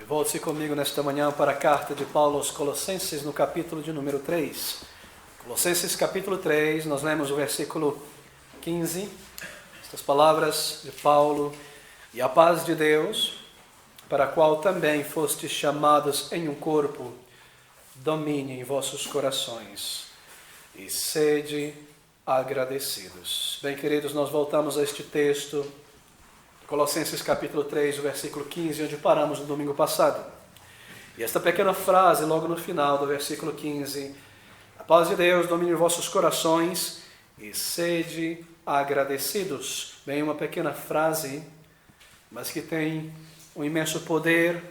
Volte-se comigo nesta manhã para a carta de Paulo aos Colossenses, no capítulo de número 3. Colossenses capítulo 3, nós lemos o versículo 15, estas palavras de Paulo: "E a paz de Deus, para a qual também fostes chamados em um corpo, domine em vossos corações, e sede agradecidos." Bem, queridos, nós voltamos a este texto, Colossenses capítulo 3, o versículo 15, onde paramos no domingo passado. E esta pequena frase, logo no final do versículo 15, "A paz de Deus domine em vossos corações e sede agradecidos." Bem, uma pequena frase, mas que tem um imenso poder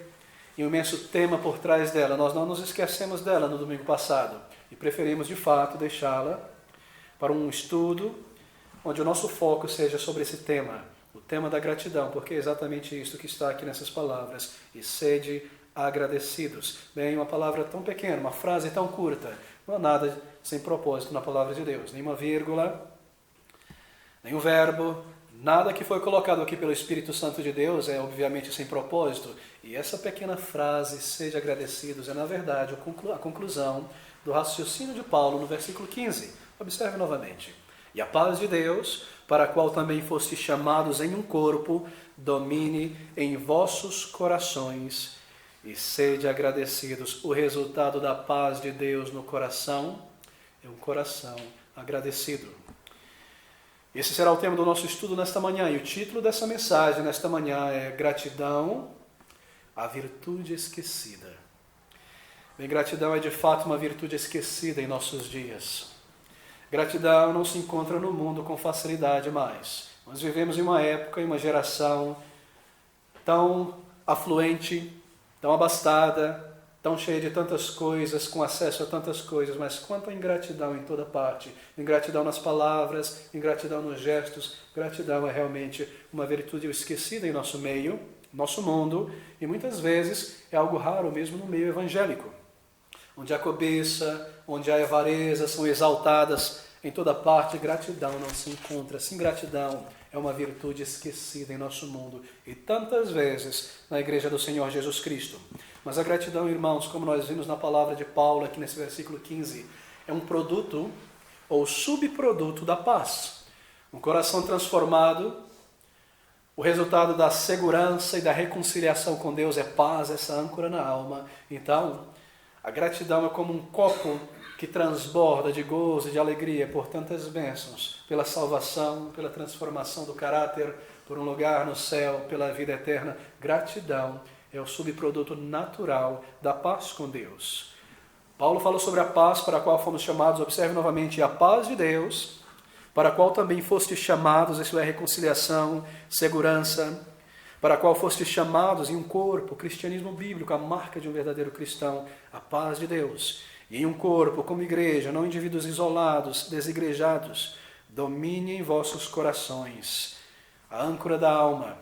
e um imenso tema por trás dela. Nós não nos esquecemos dela no domingo passado e preferimos, de fato, deixá-la para um estudo onde o nosso foco seja sobre esse tema. O tema da gratidão, porque é exatamente isso que está aqui nessas palavras. E sede agradecidos. Bem, uma palavra tão pequena, uma frase tão curta, não há nada sem propósito na palavra de Deus. Nenhuma vírgula, nenhum verbo, nada que foi colocado aqui pelo Espírito Santo de Deus é obviamente sem propósito. E essa pequena frase, sede agradecidos, é na verdade a conclusão do raciocínio de Paulo no versículo 15. Observe novamente. "E a paz de Deus, para a qual também fostes chamados em um corpo, domine em vossos corações e sede agradecidos." O resultado da paz de Deus no coração é um coração agradecido. Esse será o tema do nosso estudo nesta manhã, e o título dessa mensagem nesta manhã é Gratidão, a virtude esquecida. Bem, gratidão é de fato uma virtude esquecida em nossos dias. Gratidão não se encontra no mundo com facilidade mais. Nós vivemos em uma época, em uma geração tão afluente, tão abastada, tão cheia de tantas coisas, com acesso a tantas coisas, mas quanta ingratidão em toda parte. Ingratidão nas palavras, ingratidão nos gestos. Gratidão é realmente uma virtude esquecida em nosso meio, nosso mundo, e muitas vezes é algo raro mesmo no meio evangélico, onde a cobiça, onde a avareza são exaltadas em toda parte. Gratidão não se encontra. Sim, gratidão é uma virtude esquecida em nosso mundo, e tantas vezes na igreja do Senhor Jesus Cristo. Mas a gratidão, irmãos, como nós vimos na palavra de Paulo aqui nesse versículo 15, é um produto ou subproduto da paz. Um coração transformado, o resultado da segurança e da reconciliação com Deus é paz, essa âncora na alma. Então, a gratidão é como um copo que transborda de gozo e de alegria por tantas bênçãos, pela salvação, pela transformação do caráter, por um lugar no céu, pela vida eterna. Gratidão é o subproduto natural da paz com Deus. Paulo falou sobre a paz para a qual fomos chamados. Observe novamente: a paz de Deus, para a qual também fostes chamados, isso é reconciliação, segurança, para a qual fostes chamados em um corpo, cristianismo bíblico, a marca de um verdadeiro cristão, a paz de Deus. E em um corpo, como igreja, não indivíduos isolados, desigrejados, domine em vossos corações, a âncora da alma.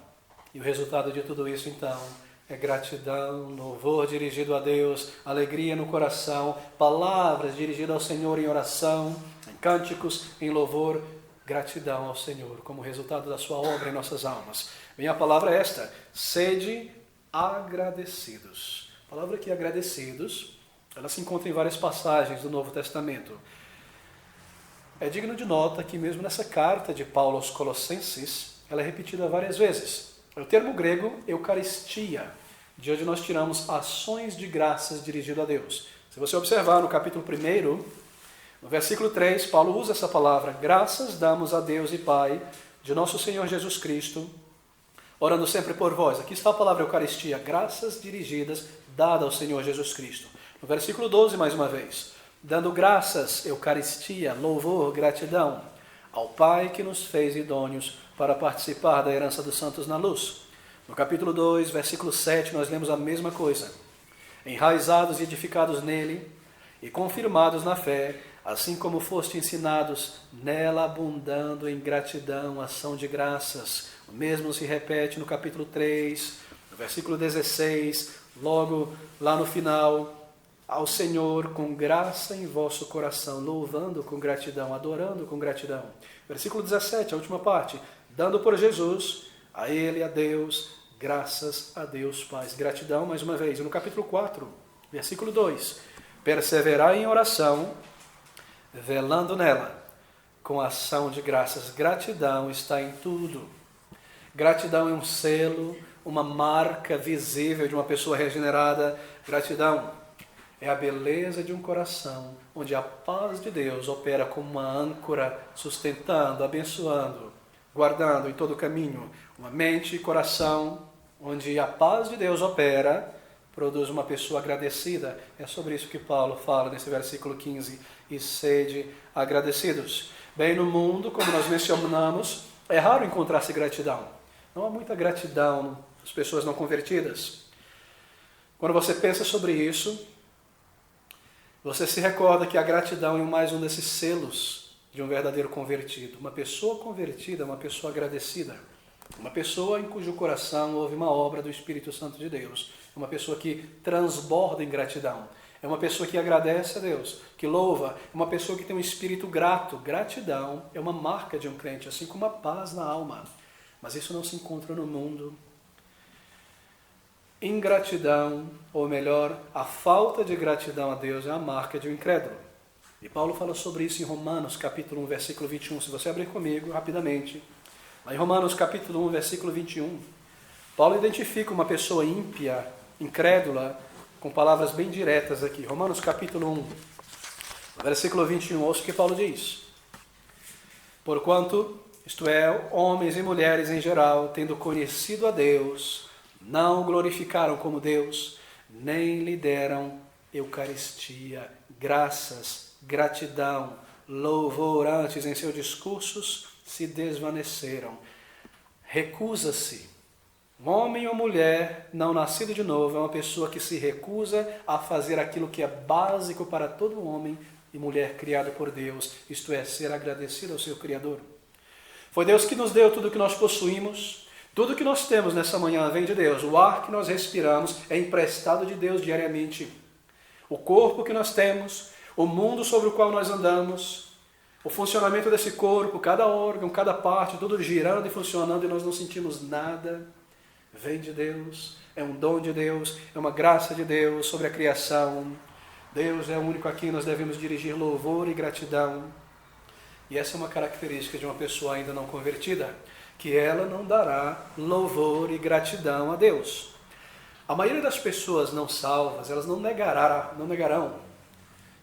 E o resultado de tudo isso, então, é gratidão, louvor dirigido a Deus, alegria no coração, palavras dirigidas ao Senhor em oração, em cânticos, em louvor, gratidão ao Senhor, como resultado da sua obra em nossas almas. Bem, a palavra é esta: sede agradecidos. A palavra aqui, agradecidos, ela se encontra em várias passagens do Novo Testamento. É digno de nota que mesmo nessa carta de Paulo aos Colossenses, ela é repetida várias vezes. É o termo grego eucaristia, de onde nós tiramos ações de graças dirigidas a Deus. Se você observar no capítulo 1, no versículo 3, Paulo usa essa palavra: graças damos a Deus e Pai de nosso Senhor Jesus Cristo, orando sempre por vós. Aqui está a palavra Eucaristia, graças dirigidas, dadas ao Senhor Jesus Cristo. No versículo 12, mais uma vez: dando graças, Eucaristia, louvor, gratidão, ao Pai que nos fez idôneos para participar da herança dos santos na luz. No capítulo 2, versículo 7, nós lemos a mesma coisa: enraizados e edificados nele e confirmados na fé, assim como foste ensinados, nela abundando em gratidão, ação de graças. O mesmo se repete no capítulo 3, no versículo 16, logo lá no final: ao Senhor com graça em vosso coração, louvando com gratidão, adorando com gratidão. Versículo 17, a última parte: dando por Jesus, a Ele, a Deus, Graças a Deus, Pai. Gratidão, mais uma vez. No capítulo 4, versículo 2. Perseverai em oração, velando nela, com ação de graças. Gratidão está em tudo. Gratidão é um selo, uma marca visível de uma pessoa regenerada. Gratidão é a beleza de um coração, onde a paz de Deus opera como uma âncora, sustentando, abençoando, guardando em todo o caminho. Uma mente e coração, onde a paz de Deus opera, produz uma pessoa agradecida. É sobre isso que Paulo fala nesse versículo 15. E sede agradecidos. Bem, no mundo, como nós mencionamos, é raro encontrar-se gratidão. Não há muita gratidão nas pessoas não convertidas. Quando você pensa sobre isso, você se recorda que a gratidão é mais um desses selos de um verdadeiro convertido. Uma pessoa convertida é uma pessoa agradecida. Uma pessoa em cujo coração houve uma obra do Espírito Santo de Deus. Uma pessoa que transborda em gratidão. É uma pessoa que agradece a Deus, que louva. É uma pessoa que tem um espírito grato. Gratidão é uma marca de um crente, assim como a paz na alma. Mas isso não se encontra no mundo. Ingratidão, ou melhor, a falta de gratidão a Deus é a marca de um incrédulo. E Paulo fala sobre isso em Romanos, capítulo 1, versículo 21. Se você abrir comigo, rapidamente. Lá em Romanos, capítulo 1, versículo 21. Paulo identifica uma pessoa ímpia, incrédula, com palavras bem diretas aqui. Romanos, capítulo 1, versículo 21. Ouça o que Paulo diz. Porquanto, isto é, homens e mulheres em geral, tendo conhecido a Deus, não o glorificaram como Deus, nem lhe deram Eucaristia, graças, gratidão, louvor antes em seus discursos, se desvaneceram. Recusa-se. Um homem ou mulher não nascido de novo é uma pessoa que se recusa a fazer aquilo que é básico para todo homem e mulher criado por Deus, isto é, ser agradecido ao seu Criador. Foi Deus que nos deu tudo o que nós possuímos. Tudo que nós temos nessa manhã vem de Deus. O ar que nós respiramos é emprestado de Deus diariamente. O corpo que nós temos, o mundo sobre o qual nós andamos, o funcionamento desse corpo, cada órgão, cada parte, tudo girando e funcionando e nós não sentimos nada, vem de Deus. É um dom de Deus, é uma graça de Deus sobre a criação. Deus é o único a quem nós devemos dirigir louvor e gratidão. E essa é uma característica de uma pessoa ainda não convertida, que ela não dará louvor e gratidão a Deus. A maioria das pessoas não salvas, elas não negarão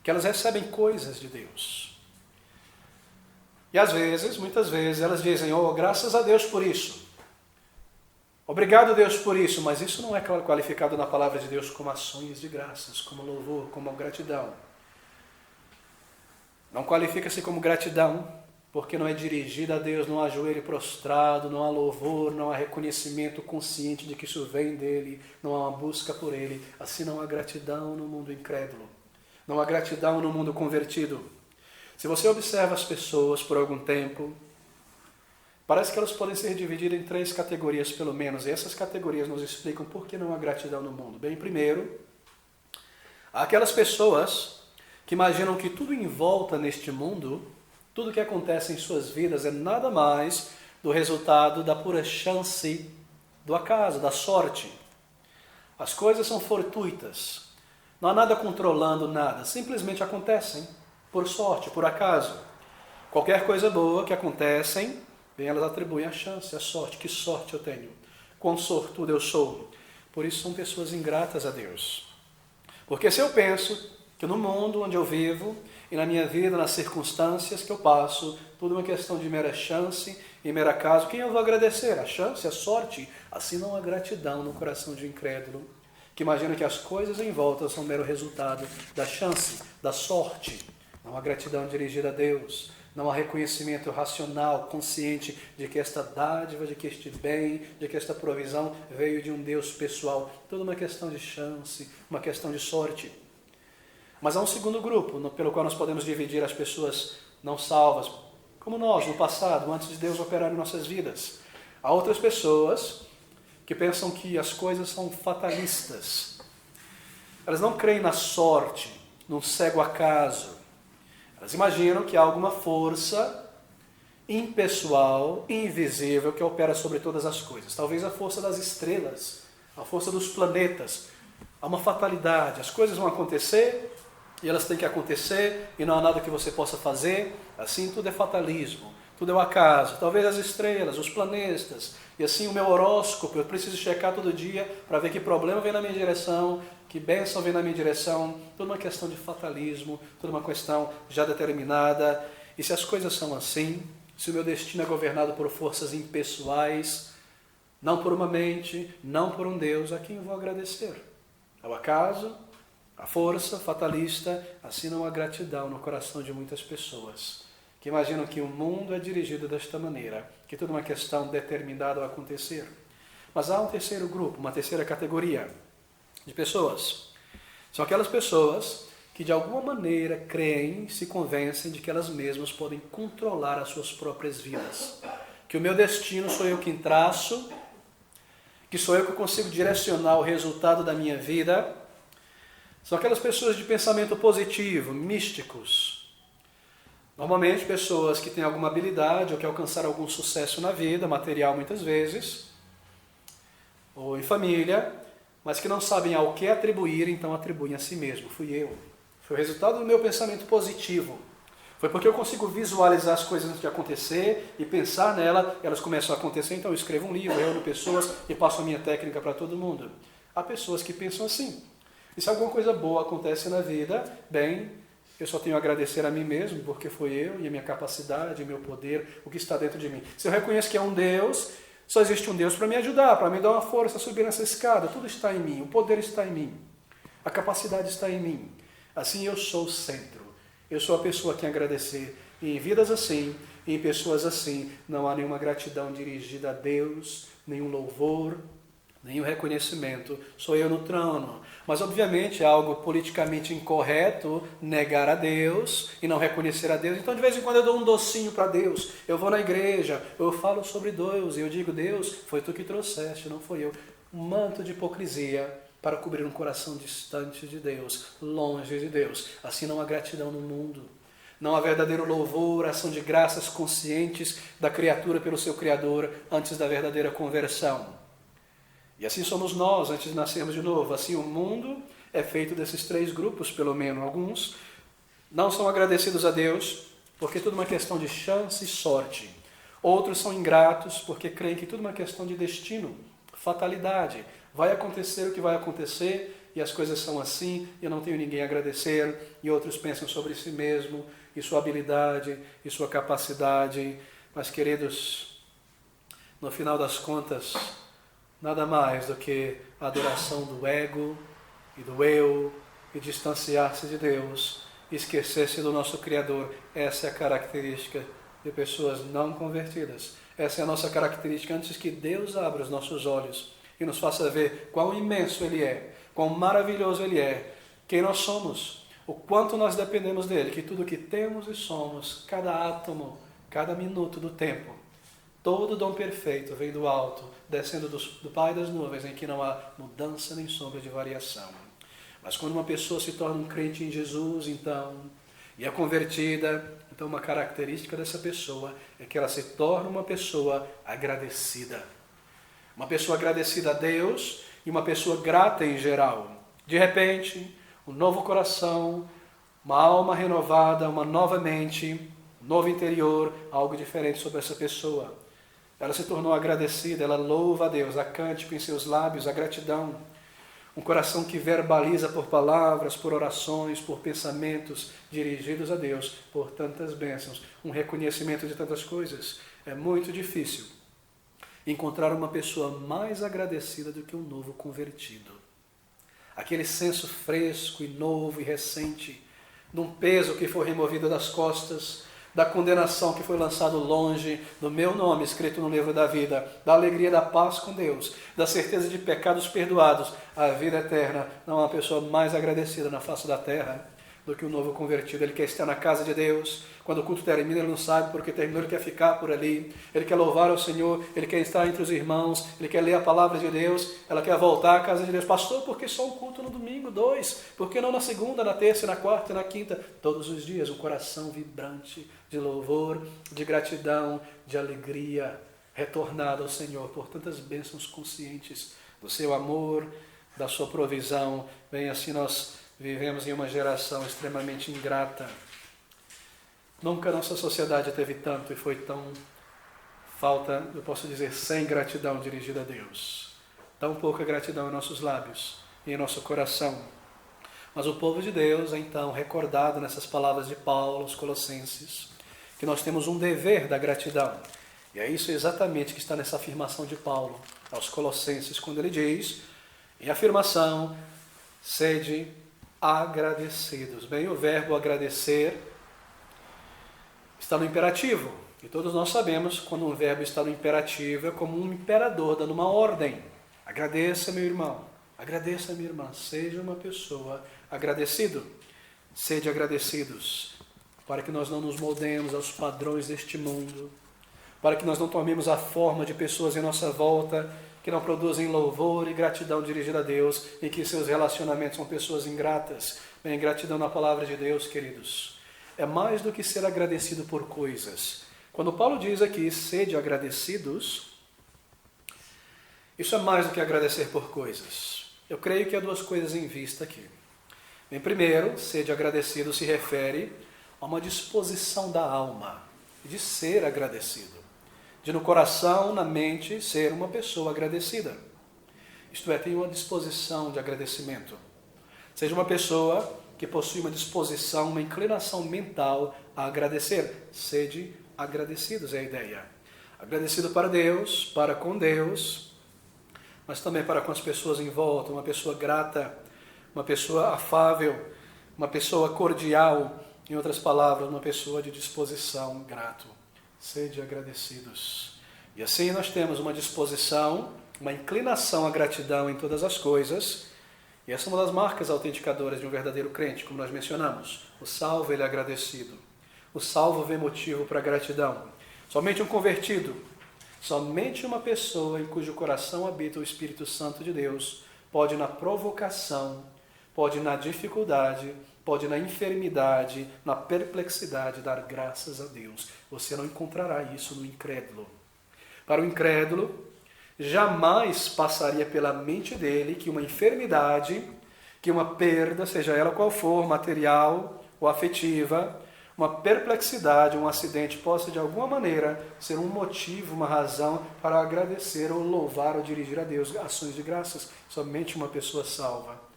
que elas recebem coisas de Deus. E às vezes, muitas vezes, elas dizem, oh, graças a Deus por isso. Obrigado, Deus, por isso, mas isso não é qualificado na palavra de Deus como ações de graças, como louvor, como gratidão. Não qualifica-se como gratidão, porque não é dirigida a Deus, não há joelho prostrado, não há louvor, não há reconhecimento consciente de que isso vem dele, não há uma busca por ele. Assim não há gratidão no mundo incrédulo, não há gratidão no mundo convertido. Se você observa as pessoas por algum tempo, parece que elas podem ser divididas em 3 categorias pelo menos, e essas categorias nos explicam por que não há gratidão no mundo. Bem, primeiro, há aquelas pessoas que imaginam que tudo em volta neste mundo, tudo que acontece em suas vidas é nada mais do resultado da pura chance, do acaso, da sorte. As coisas são fortuitas. Não há nada controlando nada. Simplesmente acontecem por sorte, por acaso. Qualquer coisa boa que acontecem, bem, elas atribuem a chance, a sorte. Que sorte eu tenho. Quão sortudo eu sou. Por isso são pessoas ingratas a Deus. Porque se eu penso que no mundo onde eu vivo, e na minha vida, nas circunstâncias que eu passo, tudo é uma questão de mera chance e mero acaso. Quem eu vou agradecer? A chance, a sorte? Assim não há gratidão no coração de um incrédulo, que imagina que as coisas em volta são mero resultado da chance, da sorte. Não há gratidão dirigida a Deus. Não há reconhecimento racional, consciente de que esta dádiva, de que este bem, de que esta provisão veio de um Deus pessoal. Tudo uma questão de chance, uma questão de sorte. Mas há um segundo grupo, pelo qual nós podemos dividir as pessoas não salvas, como nós, no passado, antes de Deus operar em nossas vidas. Há outras pessoas que pensam que as coisas são fatalistas. Elas não creem na sorte, num cego acaso. Elas imaginam que há alguma força impessoal, invisível, que opera sobre todas as coisas. Talvez a força das estrelas, a força dos planetas. Há uma fatalidade, as coisas vão acontecer e elas têm que acontecer e não há nada que você possa fazer. Assim tudo é fatalismo, tudo é o acaso. Talvez as estrelas, os planetas, e assim o meu horóscopo, eu preciso checar todo dia para ver que problema vem na minha direção, que bênção vem na minha direção. Tudo uma questão de fatalismo, tudo uma questão já determinada. E se as coisas são assim, se o meu destino é governado por forças impessoais, não por uma mente, não por um Deus, a quem eu vou agradecer? Ao acaso, a força fatalista, assim não há gratidão no coração de muitas pessoas, que imaginam que o mundo é dirigido desta maneira, que tudo é uma questão determinada a acontecer. Mas há um terceiro grupo, uma terceira categoria de pessoas. São aquelas pessoas que de alguma maneira creem, se convencem de que elas mesmas podem controlar as suas próprias vidas. Que o meu destino sou eu quem traço, que sou eu que consigo direcionar o resultado da minha vida. São aquelas pessoas de pensamento positivo, místicos. Normalmente pessoas que têm alguma habilidade ou que alcançaram algum sucesso na vida, material muitas vezes, ou em família, mas que não sabem ao que atribuir, então atribuem a si mesmo. Fui eu. Foi o resultado do meu pensamento positivo. Foi porque eu consigo visualizar as coisas antes de acontecer e pensar nela, elas começam a acontecer, então eu escrevo um livro, reúno pessoas e passo a minha técnica para todo mundo. Há pessoas que pensam assim. E se alguma coisa boa acontece na vida, bem, eu só tenho a agradecer a mim mesmo, porque foi eu e a minha capacidade, o meu poder, o que está dentro de mim. Se eu reconheço que é um Deus, só existe um Deus para me ajudar, para me dar uma força a subir nessa escada. Tudo está em mim, o poder está em mim, a capacidade está em mim. Assim eu sou o centro. Eu sou a pessoa a quem agradecer. E em vidas assim, em pessoas assim, não há nenhuma gratidão dirigida a Deus, nenhum louvor, nenhum reconhecimento. Sou eu no trono. Mas obviamente é algo politicamente incorreto negar a Deus e não reconhecer a Deus. Então de vez em quando eu dou um docinho para Deus. Eu vou na igreja, eu falo sobre Deus e eu digo: Deus, foi tu que trouxeste, não foi eu. Um manto de hipocrisia para cobrir um coração distante de Deus, longe de Deus. Assim não há gratidão no mundo. Não há verdadeiro louvor, ação de graças conscientes da criatura pelo seu Criador antes da verdadeira conversão. E assim somos nós antes de nascermos de novo. Assim o mundo é feito desses três grupos, pelo menos. Alguns não são agradecidos a Deus porque tudo é uma questão de chance e sorte. Outros são ingratos porque creem que tudo é uma questão de destino, fatalidade. Vai acontecer o que vai acontecer e as coisas são assim e eu não tenho ninguém a agradecer. E outros pensam sobre si mesmo e sua habilidade e sua capacidade. Mas, queridos, no final das contas, nada mais do que a adoração do ego e do eu e distanciar-se de Deus, esquecer-se do nosso Criador. Essa é a característica de pessoas não convertidas. Essa é a nossa característica antes que Deus abra os nossos olhos e nos faça ver quão imenso Ele é, quão maravilhoso Ele é, quem nós somos, o quanto nós dependemos dEle, que tudo que temos e somos, cada átomo, cada minuto do tempo, todo dom perfeito vem do alto, descendo do Pai das nuvens, em que não há mudança nem sombra de variação. Mas quando uma pessoa se torna um crente em Jesus, então, e é convertida, então uma característica dessa pessoa é que ela se torna uma pessoa agradecida. Uma pessoa agradecida a Deus e uma pessoa grata em geral. De repente, um novo coração, uma alma renovada, uma nova mente, um novo interior, algo diferente sobre essa pessoa. Ela se tornou agradecida, ela louva a Deus, há cântico em seus lábios, a gratidão. Um coração que verbaliza por palavras, por orações, por pensamentos dirigidos a Deus, por tantas bênçãos, um reconhecimento de tantas coisas. É muito difícil encontrar uma pessoa mais agradecida do que um novo convertido. Aquele senso fresco e novo e recente, de um peso que foi removido das costas, da condenação que foi lançado longe, do meu nome escrito no livro da vida, da alegria da paz com Deus, da certeza de pecados perdoados, a vida eterna. Não há uma pessoa mais agradecida na face da terra do que um novo convertido. Ele quer estar na casa de Deus. Quando o culto termina, ele não sabe porque terminou, ele quer ficar por ali. Ele quer louvar ao Senhor, ele quer estar entre os irmãos, ele quer ler a palavra de Deus, ela quer voltar à casa de Deus. Pastor, por que só um culto no domingo, 2? Por que não na segunda, na terça, na quarta e na quinta? Todos os dias, um coração vibrante de louvor, de gratidão, de alegria, retornado ao Senhor por tantas bênçãos conscientes do seu amor, da sua provisão. Bem, assim nós vivemos em uma geração extremamente ingrata. Nunca a nossa sociedade teve tanto e foi tão falta, eu posso dizer, sem gratidão dirigida a Deus. Tão pouca gratidão em nossos lábios e em nosso coração. Mas o povo de Deus, então, recordado nessas palavras de Paulo aos Colossenses, que nós temos um dever da gratidão. E é isso exatamente que está nessa afirmação de Paulo aos Colossenses, quando ele diz, em afirmação, sede agradecidos. Bem, o verbo agradecer está no imperativo. E todos nós sabemos, quando um verbo está no imperativo, é como um imperador dando uma ordem. Agradeça, meu irmão. Agradeça, minha irmã. Seja uma pessoa agradecido. Sede agradecidos. Para que nós não nos moldemos aos padrões deste mundo. Para que nós não tomemos a forma de pessoas em nossa volta que não produzem louvor e gratidão dirigida a Deus e que seus relacionamentos são pessoas ingratas. Bem, gratidão na palavra de Deus, queridos, é mais do que ser agradecido por coisas. Quando Paulo diz aqui, sede agradecidos, isso é mais do que agradecer por coisas. Eu creio que há duas coisas em vista aqui. Bem, primeiro, sede agradecido se refere a uma disposição da alma, de ser agradecido. De no coração, na mente, ser uma pessoa agradecida. Isto é, tem uma disposição de agradecimento. Seja uma pessoa que possui uma disposição, uma inclinação mental a agradecer. Sede agradecidos é a ideia. Agradecido para Deus, para com Deus, mas também para com as pessoas em volta. Uma pessoa grata, uma pessoa afável, uma pessoa cordial. Em outras palavras, uma pessoa de disposição grato. Sede agradecidos. E assim nós temos uma disposição, uma inclinação à gratidão em todas as coisas. E essa é uma das marcas autenticadoras de um verdadeiro crente, como nós mencionamos. O salvo, ele é agradecido. O salvo vê motivo para gratidão. Somente um convertido, somente uma pessoa em cujo coração habita o Espírito Santo de Deus, pode na provocação, pode na dificuldade, pode na enfermidade, na perplexidade, dar graças a Deus. Você não encontrará isso no incrédulo. Para o incrédulo, jamais passaria pela mente dele que uma enfermidade, que uma perda, seja ela qual for, material ou afetiva, uma perplexidade, um acidente, possa de alguma maneira ser um motivo, uma razão para agradecer ou louvar ou dirigir a Deus ações de graças. Somente uma pessoa salva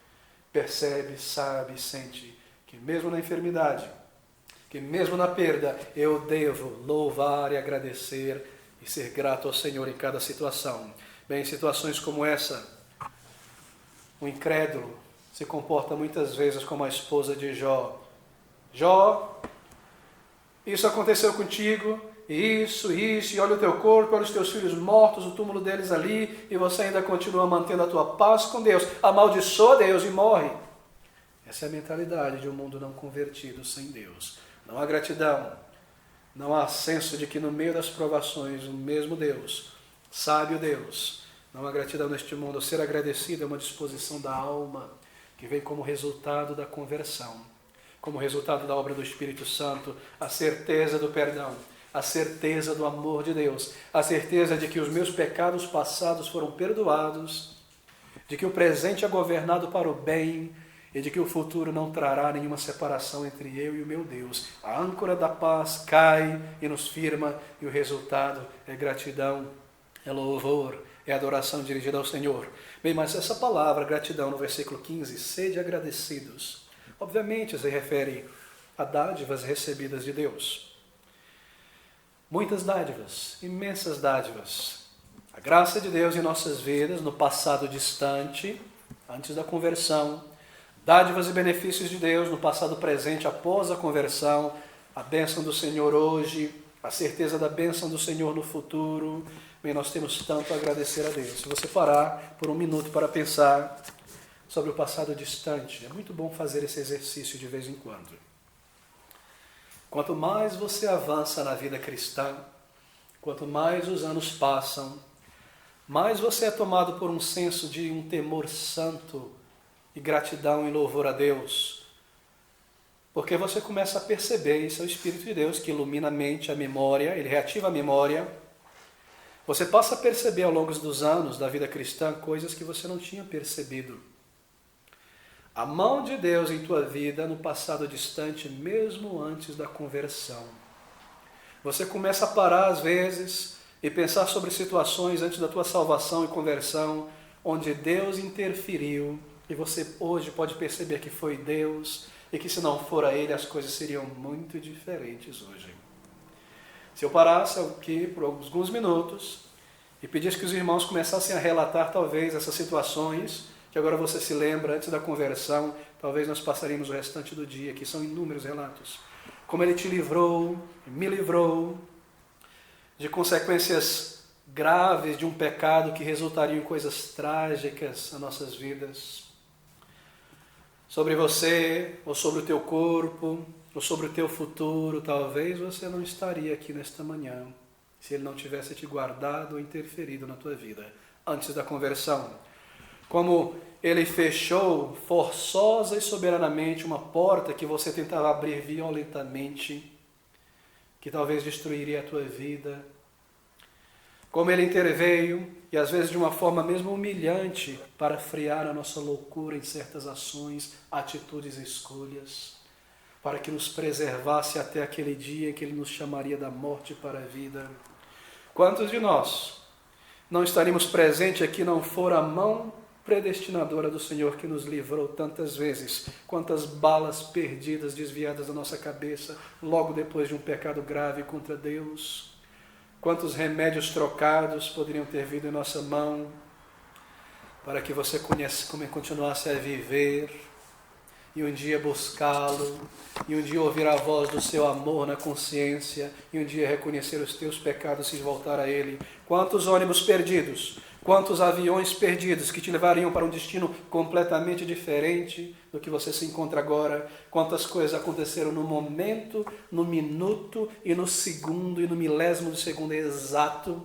percebe, sabe, sente que mesmo na enfermidade, que mesmo na perda, eu devo louvar e agradecer e ser grato ao Senhor em cada situação. Bem, em situações como essa, o incrédulo se comporta muitas vezes como a esposa de Jó. Jó, isso aconteceu contigo, isso, e olha o teu corpo, olha os teus filhos mortos, o túmulo deles ali, e você ainda continua mantendo a tua paz com Deus, amaldiçoa Deus e morre. Essa é a mentalidade de um mundo não convertido sem Deus. Não há gratidão, não há senso de que no meio das provações, o mesmo Deus, sábio Deus, não há gratidão neste mundo. Ser agradecido é uma disposição da alma, que vem como resultado da conversão, como resultado da obra do Espírito Santo, a certeza do perdão, a certeza do amor de Deus, a certeza de que os meus pecados passados foram perdoados, de que o presente é governado para o bem e de que o futuro não trará nenhuma separação entre eu e o meu Deus. A âncora da paz cai e nos firma e o resultado é gratidão, é louvor, é adoração dirigida ao Senhor. Bem, mas essa palavra, gratidão, no versículo 15, sede agradecidos, obviamente se refere a dádivas recebidas de Deus. Muitas dádivas, imensas dádivas. A graça de Deus em nossas vidas, no passado distante, antes da conversão. Dádivas e benefícios de Deus no passado presente, após a conversão. A bênção do Senhor hoje, a certeza da bênção do Senhor no futuro. Bem, nós temos tanto a agradecer a Deus. Se você parar por um minuto para pensar sobre o passado distante. É muito bom fazer esse exercício de vez em quando. Quanto mais você avança na vida cristã, quanto mais os anos passam, mais você é tomado por um senso de um temor santo e gratidão e louvor a Deus. Porque você começa a perceber, isso é o Espírito de Deus que ilumina a mente, a memória, ele reativa a memória. Você passa a perceber ao longo dos anos da vida cristã coisas que você não tinha percebido. A mão de Deus em tua vida no passado distante, mesmo antes da conversão. Você começa a parar às vezes e pensar sobre situações antes da tua salvação e conversão, onde Deus interferiu, e você hoje pode perceber que foi Deus, e que se não for a Ele as coisas seriam muito diferentes hoje. Se eu parasse aqui por alguns minutos e pedisse que os irmãos começassem a relatar talvez essas situações, que agora você se lembra antes da conversão, talvez nós passaríamos o restante do dia, que são inúmeros relatos. Como Ele te livrou, me livrou de consequências graves de um pecado que resultariam em coisas trágicas nas nossas vidas. Sobre você, ou sobre o teu corpo, ou sobre o teu futuro, talvez você não estaria aqui nesta manhã, se Ele não tivesse te guardado ou interferido na tua vida, antes da conversão. Como Ele fechou forçosa e soberanamente uma porta que você tentava abrir violentamente, que talvez destruiria a tua vida. Como Ele interveio, e às vezes de uma forma mesmo humilhante, para frear a nossa loucura em certas ações, atitudes e escolhas, para que nos preservasse até aquele dia em que Ele nos chamaria da morte para a vida. Quantos de nós não estaríamos presentes aqui não for a mão predestinadora do Senhor que nos livrou tantas vezes? Quantas balas perdidas, desviadas da nossa cabeça, logo depois de um pecado grave contra Deus? Quantos remédios trocados poderiam ter vindo em nossa mão para que você continuasse a viver e um dia buscá-lo, e um dia ouvir a voz do seu amor na consciência, e um dia reconhecer os teus pecados e voltar a Ele? Quantos ônibus perdidos, quantos aviões perdidos que te levariam para um destino completamente diferente do que você se encontra agora? Quantas coisas aconteceram no momento, no minuto e no segundo e no milésimo de segundo exato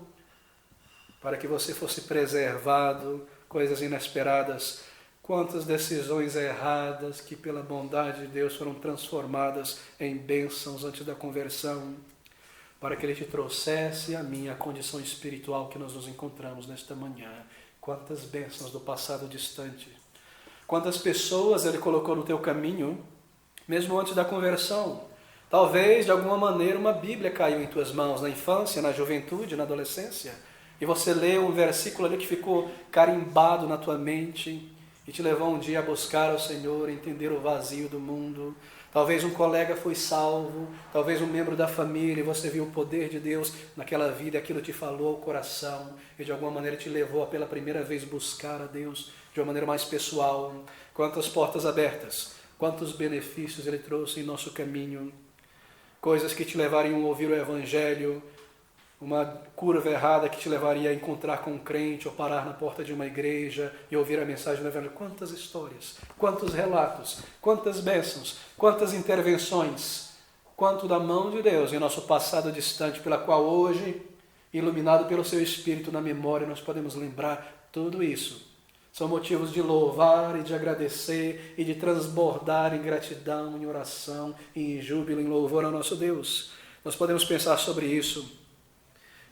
para que você fosse preservado, coisas inesperadas. Quantas decisões erradas que pela bondade de Deus foram transformadas em bênçãos antes da conversão, para que Ele te trouxesse a mim a condição espiritual que nós nos encontramos nesta manhã. Quantas bênçãos do passado distante. Quantas pessoas Ele colocou no teu caminho, mesmo antes da conversão. Talvez, de alguma maneira, uma Bíblia caiu em tuas mãos na infância, na juventude, na adolescência, e você leu um versículo ali que ficou carimbado na tua mente e te levou um dia a buscar ao Senhor, a entender o vazio do mundo. Talvez um colega foi salvo, talvez um membro da família, e você viu o poder de Deus naquela vida, aquilo te falou ao coração, e de alguma maneira te levou a pela primeira vez buscar a Deus de uma maneira mais pessoal. Quantas portas abertas, quantos benefícios Ele trouxe em nosso caminho, coisas que te levariam a ouvir o Evangelho, uma curva errada que te levaria a encontrar com um crente ou parar na porta de uma igreja e ouvir a mensagem do Evangelho. Quantas histórias, quantos relatos, quantas bênçãos, quantas intervenções, quanto da mão de Deus em nosso passado distante, pela qual hoje, iluminado pelo Seu Espírito na memória, nós podemos lembrar tudo isso. São motivos de louvar e de agradecer e de transbordar em gratidão, em oração, em júbilo, em louvor ao nosso Deus. Nós podemos pensar sobre isso.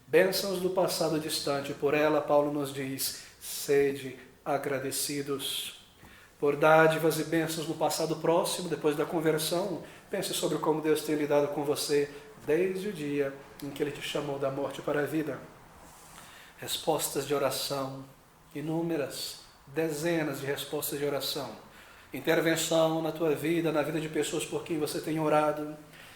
Bênçãos do passado distante, por ela Paulo nos diz, sede agradecidos. Por dádivas e bênçãos no passado próximo, depois da conversão, pense sobre como Deus tem lidado com você desde o dia em que Ele te chamou da morte para a vida. Respostas de oração, inúmeras, dezenas de respostas de oração. Intervenção na tua vida, na vida de pessoas por quem você tem orado.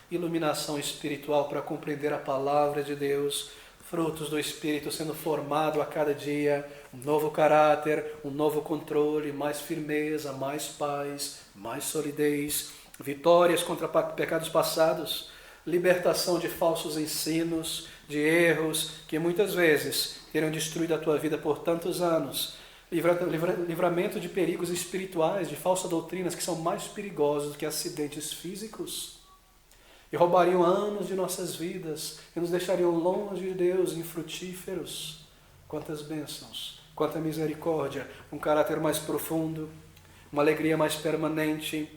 Iluminação espiritual para compreender a palavra de Deus. Frutos do Espírito sendo formado a cada dia, um novo caráter, um novo controle, mais firmeza, mais paz, mais solidez, vitórias contra pecados passados, libertação de falsos ensinos, de erros que muitas vezes terão destruído a tua vida por tantos anos, livramento de perigos espirituais, de falsas doutrinas que são mais perigosos do que acidentes físicos e roubariam anos de nossas vidas e nos deixariam longe de Deus, infrutíferos. Quantas bênçãos, quanta misericórdia, um caráter mais profundo, uma alegria mais permanente,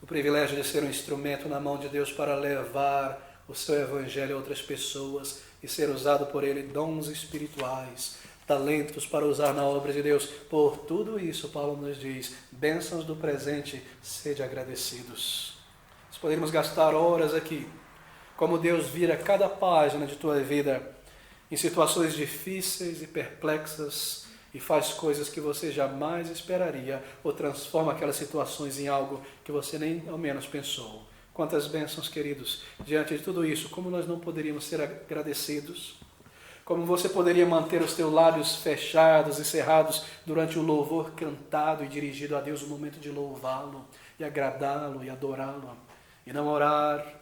o privilégio de ser um instrumento na mão de Deus para levar o seu evangelho a outras pessoas e ser usado por Ele, dons espirituais, talentos para usar na obra de Deus. Por tudo isso, Paulo nos diz, bênçãos do presente, sede agradecidos. Nós poderíamos gastar horas aqui, como Deus vira cada página de tua vida em situações difíceis e perplexas e faz coisas que você jamais esperaria ou transforma aquelas situações em algo que você nem ao menos pensou. Quantas bênçãos, queridos, diante de tudo isso, como nós não poderíamos ser agradecidos? Como você poderia manter os teus lábios fechados e cerrados durante o louvor cantado e dirigido a Deus no momento de louvá-lo e agradá-lo e adorá-lo? E não orar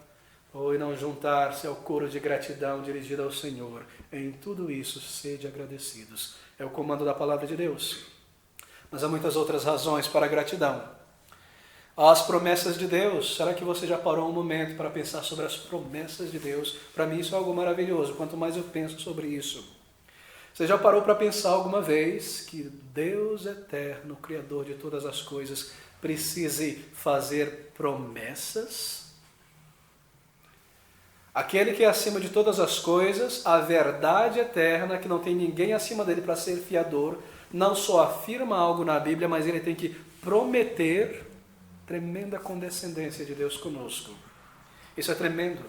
ou não juntar-se ao coro de gratidão dirigido ao Senhor. Em tudo isso, sede agradecidos. É o comando da palavra de Deus. Mas há muitas outras razões para a gratidão. As promessas de Deus. Será que você já parou um momento para pensar sobre as promessas de Deus? Para mim isso é algo maravilhoso, quanto mais eu penso sobre isso. Você já parou para pensar alguma vez que Deus eterno, Criador de todas as coisas, precise fazer promessas? Aquele que é acima de todas as coisas, a verdade eterna, que não tem ninguém acima dele para ser fiador, não só afirma algo na Bíblia, mas ele tem que prometer. Tremenda condescendência de Deus conosco. Isso é tremendo.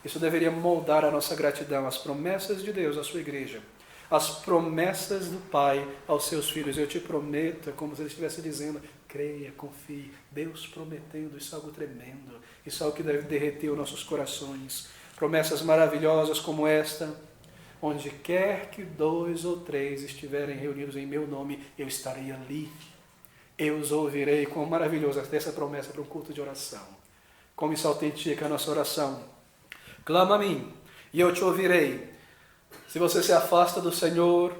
Isso deveria moldar a nossa gratidão, as promessas de Deus à sua igreja, as promessas do Pai aos seus filhos. Eu te prometo, é como se ele estivesse dizendo, creia, confie, Deus prometendo, isso é algo tremendo, isso é algo que deve derreter os nossos corações. Promessas maravilhosas como esta, onde quer que 2 ou 3 estiverem reunidos em meu nome, eu estarei ali. Eu os ouvirei. Quão maravilhoso essa promessa para um culto de oração. Como isso autentica a nossa oração. Clama a mim e eu te ouvirei. Se você se afasta do Senhor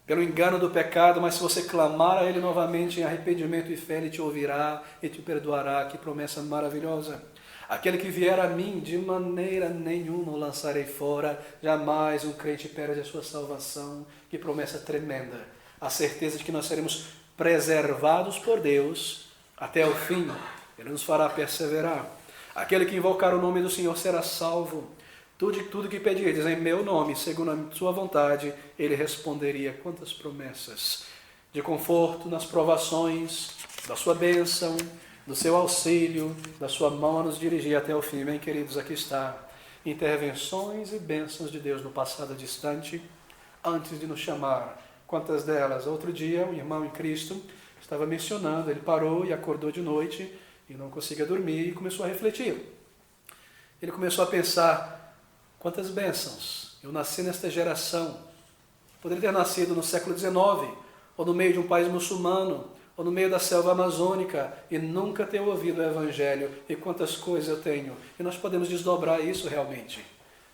pelo engano do pecado, mas se você clamar a Ele novamente em arrependimento e fé, Ele te ouvirá e te perdoará. Que promessa maravilhosa. Aquele que vier a mim, de maneira nenhuma o lançarei fora. Jamais um crente perde a sua salvação. Que promessa tremenda. A certeza de que nós seremos preservados por Deus até o fim. Ele nos fará perseverar. Aquele que invocar o nome do Senhor será salvo. Tudo que pedirdes em meu nome, segundo a sua vontade, Ele responderia. Quantas promessas de conforto nas provações, da sua bênção, do seu auxílio, da sua mão a nos dirigir até o fim. Bem, queridos, aqui está. Intervenções e bênçãos de Deus no passado distante, antes de nos chamar. Quantas delas? Outro dia, um irmão em Cristo estava mencionando, ele parou e acordou de noite e não conseguia dormir e começou a refletir. Ele começou a pensar, quantas bênçãos, eu nasci nesta geração, poderia ter nascido no século XIX, ou no meio de um país muçulmano, ou no meio da selva amazônica, e nunca ter ouvido o Evangelho, e quantas coisas eu tenho. E nós podemos desdobrar isso realmente.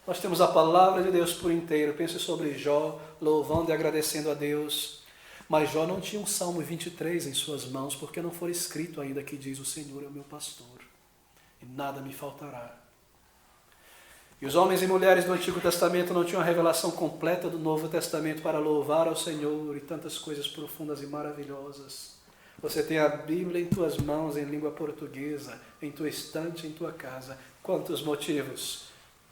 Nós temos a palavra de Deus por inteiro. Pense sobre Jó, louvando e agradecendo a Deus. Mas Jó não tinha um Salmo 23 em suas mãos, porque não foi escrito ainda que diz, o Senhor é o meu pastor, e nada me faltará. E os homens e mulheres do Antigo Testamento não tinham a revelação completa do Novo Testamento para louvar ao Senhor e tantas coisas profundas e maravilhosas. Você tem a Bíblia em tuas mãos, em língua portuguesa, em tua estante, em tua casa. Quantos motivos!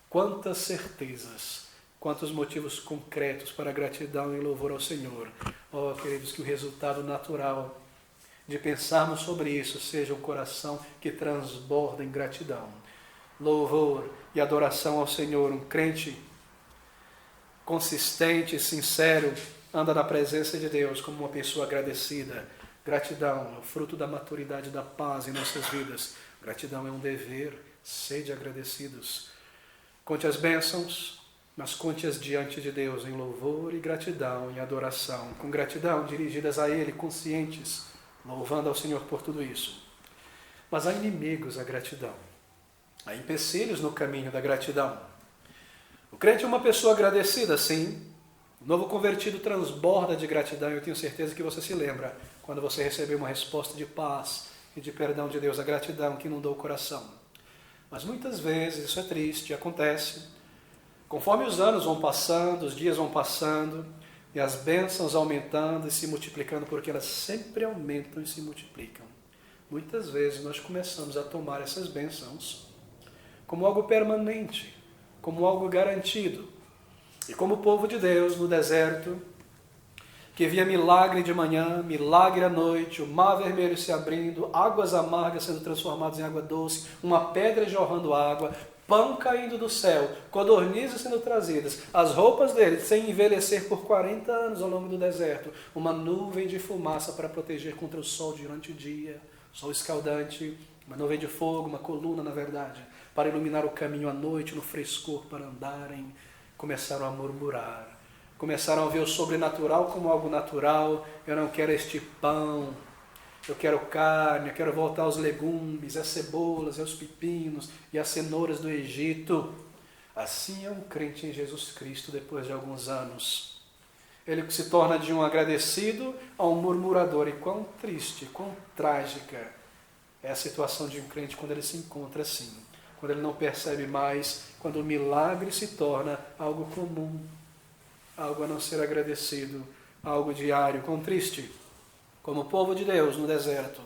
Quantas certezas, quantos motivos concretos para gratidão e louvor ao Senhor. Oh, queridos, que o resultado natural de pensarmos sobre isso seja um coração que transborda em gratidão, louvor e adoração ao Senhor. Um crente consistente, sincero, anda na presença de Deus como uma pessoa agradecida. Gratidão é o fruto da maturidade e da paz em nossas vidas. Gratidão é um dever, sede agradecidos. Conte as bênçãos, mas conte-as diante de Deus em louvor e gratidão e adoração. Com gratidão dirigidas a Ele, conscientes, louvando ao Senhor por tudo isso. Mas há inimigos à gratidão. Há empecilhos no caminho da gratidão. O crente é uma pessoa agradecida, sim, O novo convertido transborda de gratidão, e eu tenho certeza que você se lembra quando você recebeu uma resposta de paz e de perdão de Deus, a gratidão que inundou o coração. Mas muitas vezes isso é triste, acontece. Conforme os anos vão passando, os dias vão passando, e as bênçãos aumentando e se multiplicando, porque elas sempre aumentam e se multiplicam. Muitas vezes nós começamos a tomar essas bênçãos como algo permanente, como algo garantido. E como o povo de Deus no deserto, que via milagre de manhã, milagre à noite, o mar vermelho se abrindo, águas amargas sendo transformadas em água doce, uma pedra jorrando água, pão caindo do céu, codornizes sendo trazidas, as roupas deles sem envelhecer por 40 anos ao longo do deserto, uma nuvem de fumaça para proteger contra o sol durante o dia, sol escaldante, uma nuvem de fogo, uma coluna na verdade, para iluminar o caminho à noite, no frescor para andarem. Começaram a murmurar, começaram a ver o sobrenatural como algo natural. Eu não quero este pão, eu quero carne, eu quero voltar aos legumes, às cebolas, aos pepinos e às cenouras do Egito. Assim é um crente em Jesus Cristo depois de alguns anos. Ele se torna de um agradecido a um murmurador. E quão triste, quão trágica é a situação de um crente quando ele se encontra assim. Quando ele não percebe mais, quando o milagre se torna algo comum, algo a não ser agradecido, algo diário, quão triste. Como o povo de Deus no deserto,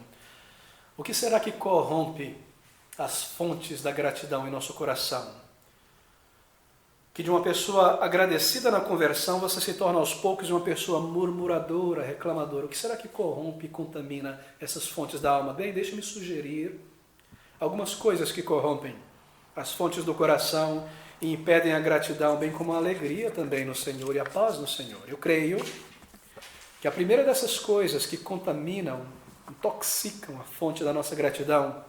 o que será que corrompe as fontes da gratidão em nosso coração? Que de uma pessoa agradecida na conversão, você se torna aos poucos uma pessoa murmuradora, reclamadora. O que será que corrompe e contamina essas fontes da alma? Bem, deixe-me sugerir algumas coisas que corrompem as fontes do coração e impedem a gratidão, bem como a alegria também no Senhor e a paz no Senhor. Eu creio que a primeira dessas coisas que contaminam, intoxicam a fonte da nossa gratidão,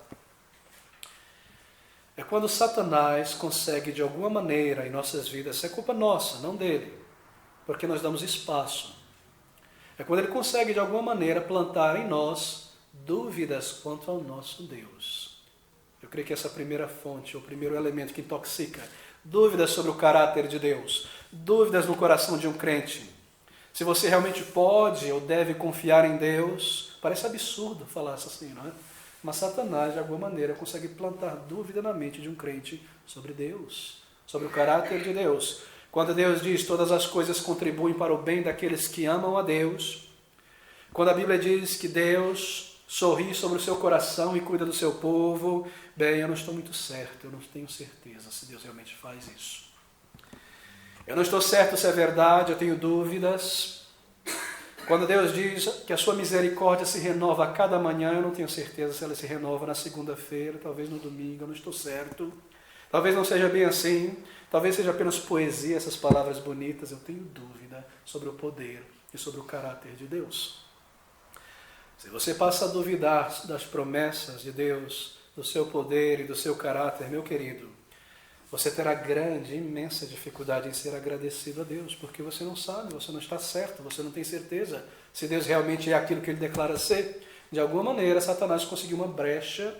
é quando Satanás consegue de alguma maneira em nossas vidas, isso é culpa nossa, não dele, porque nós damos espaço. É quando ele consegue de alguma maneira plantar em nós dúvidas quanto ao nosso Deus. Eu creio que essa primeira fonte, o primeiro elemento que intoxica, dúvidas sobre o caráter de Deus, dúvidas no coração de um crente. Se você realmente pode ou deve confiar em Deus, parece absurdo falar isso assim, não é? Mas Satanás, de alguma maneira, consegue plantar dúvida na mente de um crente sobre Deus, sobre o caráter de Deus. Quando Deus diz todas as coisas contribuem para o bem daqueles que amam a Deus, quando a Bíblia diz que Deus sorri sobre o seu coração e cuida do seu povo, bem, eu não estou muito certo, eu não tenho certeza se Deus realmente faz isso. Eu não estou certo se é verdade, eu tenho dúvidas. Quando Deus diz que a sua misericórdia se renova a cada manhã, eu não tenho certeza se ela se renova na segunda-feira, talvez no domingo, eu não estou certo. Talvez não seja bem assim, talvez seja apenas poesia, essas palavras bonitas. Eu tenho dúvida sobre o poder e sobre o caráter de Deus. Se você passa a duvidar das promessas de Deus, do seu poder e do seu caráter, meu querido, você terá grande, imensa dificuldade em ser agradecido a Deus, porque você não sabe, você não está certo, você não tem certeza se Deus realmente é aquilo que Ele declara ser. De alguma maneira, Satanás conseguiu uma brecha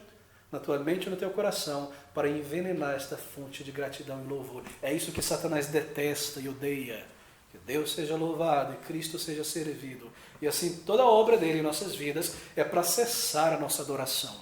na tua mente e no teu coração para envenenar esta fonte de gratidão e louvor. É isso que Satanás detesta e odeia. Que Deus seja louvado e Cristo seja servido. E assim, toda a obra dele em nossas vidas é para cessar a nossa adoração.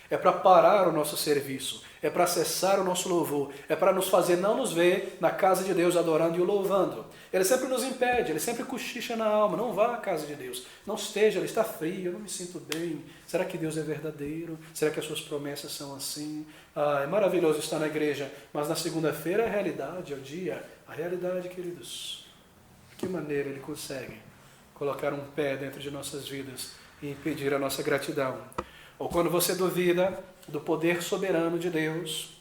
É para parar o nosso serviço, é para cessar o nosso louvor, é para nos fazer não nos ver na casa de Deus adorando e o louvando. Ele sempre nos impede, ele sempre cochicha na alma, não vá à casa de Deus, não esteja, ele está frio, eu não me sinto bem, será que Deus é verdadeiro? Será que as suas promessas são assim? É maravilhoso estar na igreja, mas na segunda-feira é a realidade, é o dia, a realidade, queridos. De que maneira ele consegue colocar um pé dentro de nossas vidas e impedir a nossa gratidão? Ou quando você duvida do poder soberano de Deus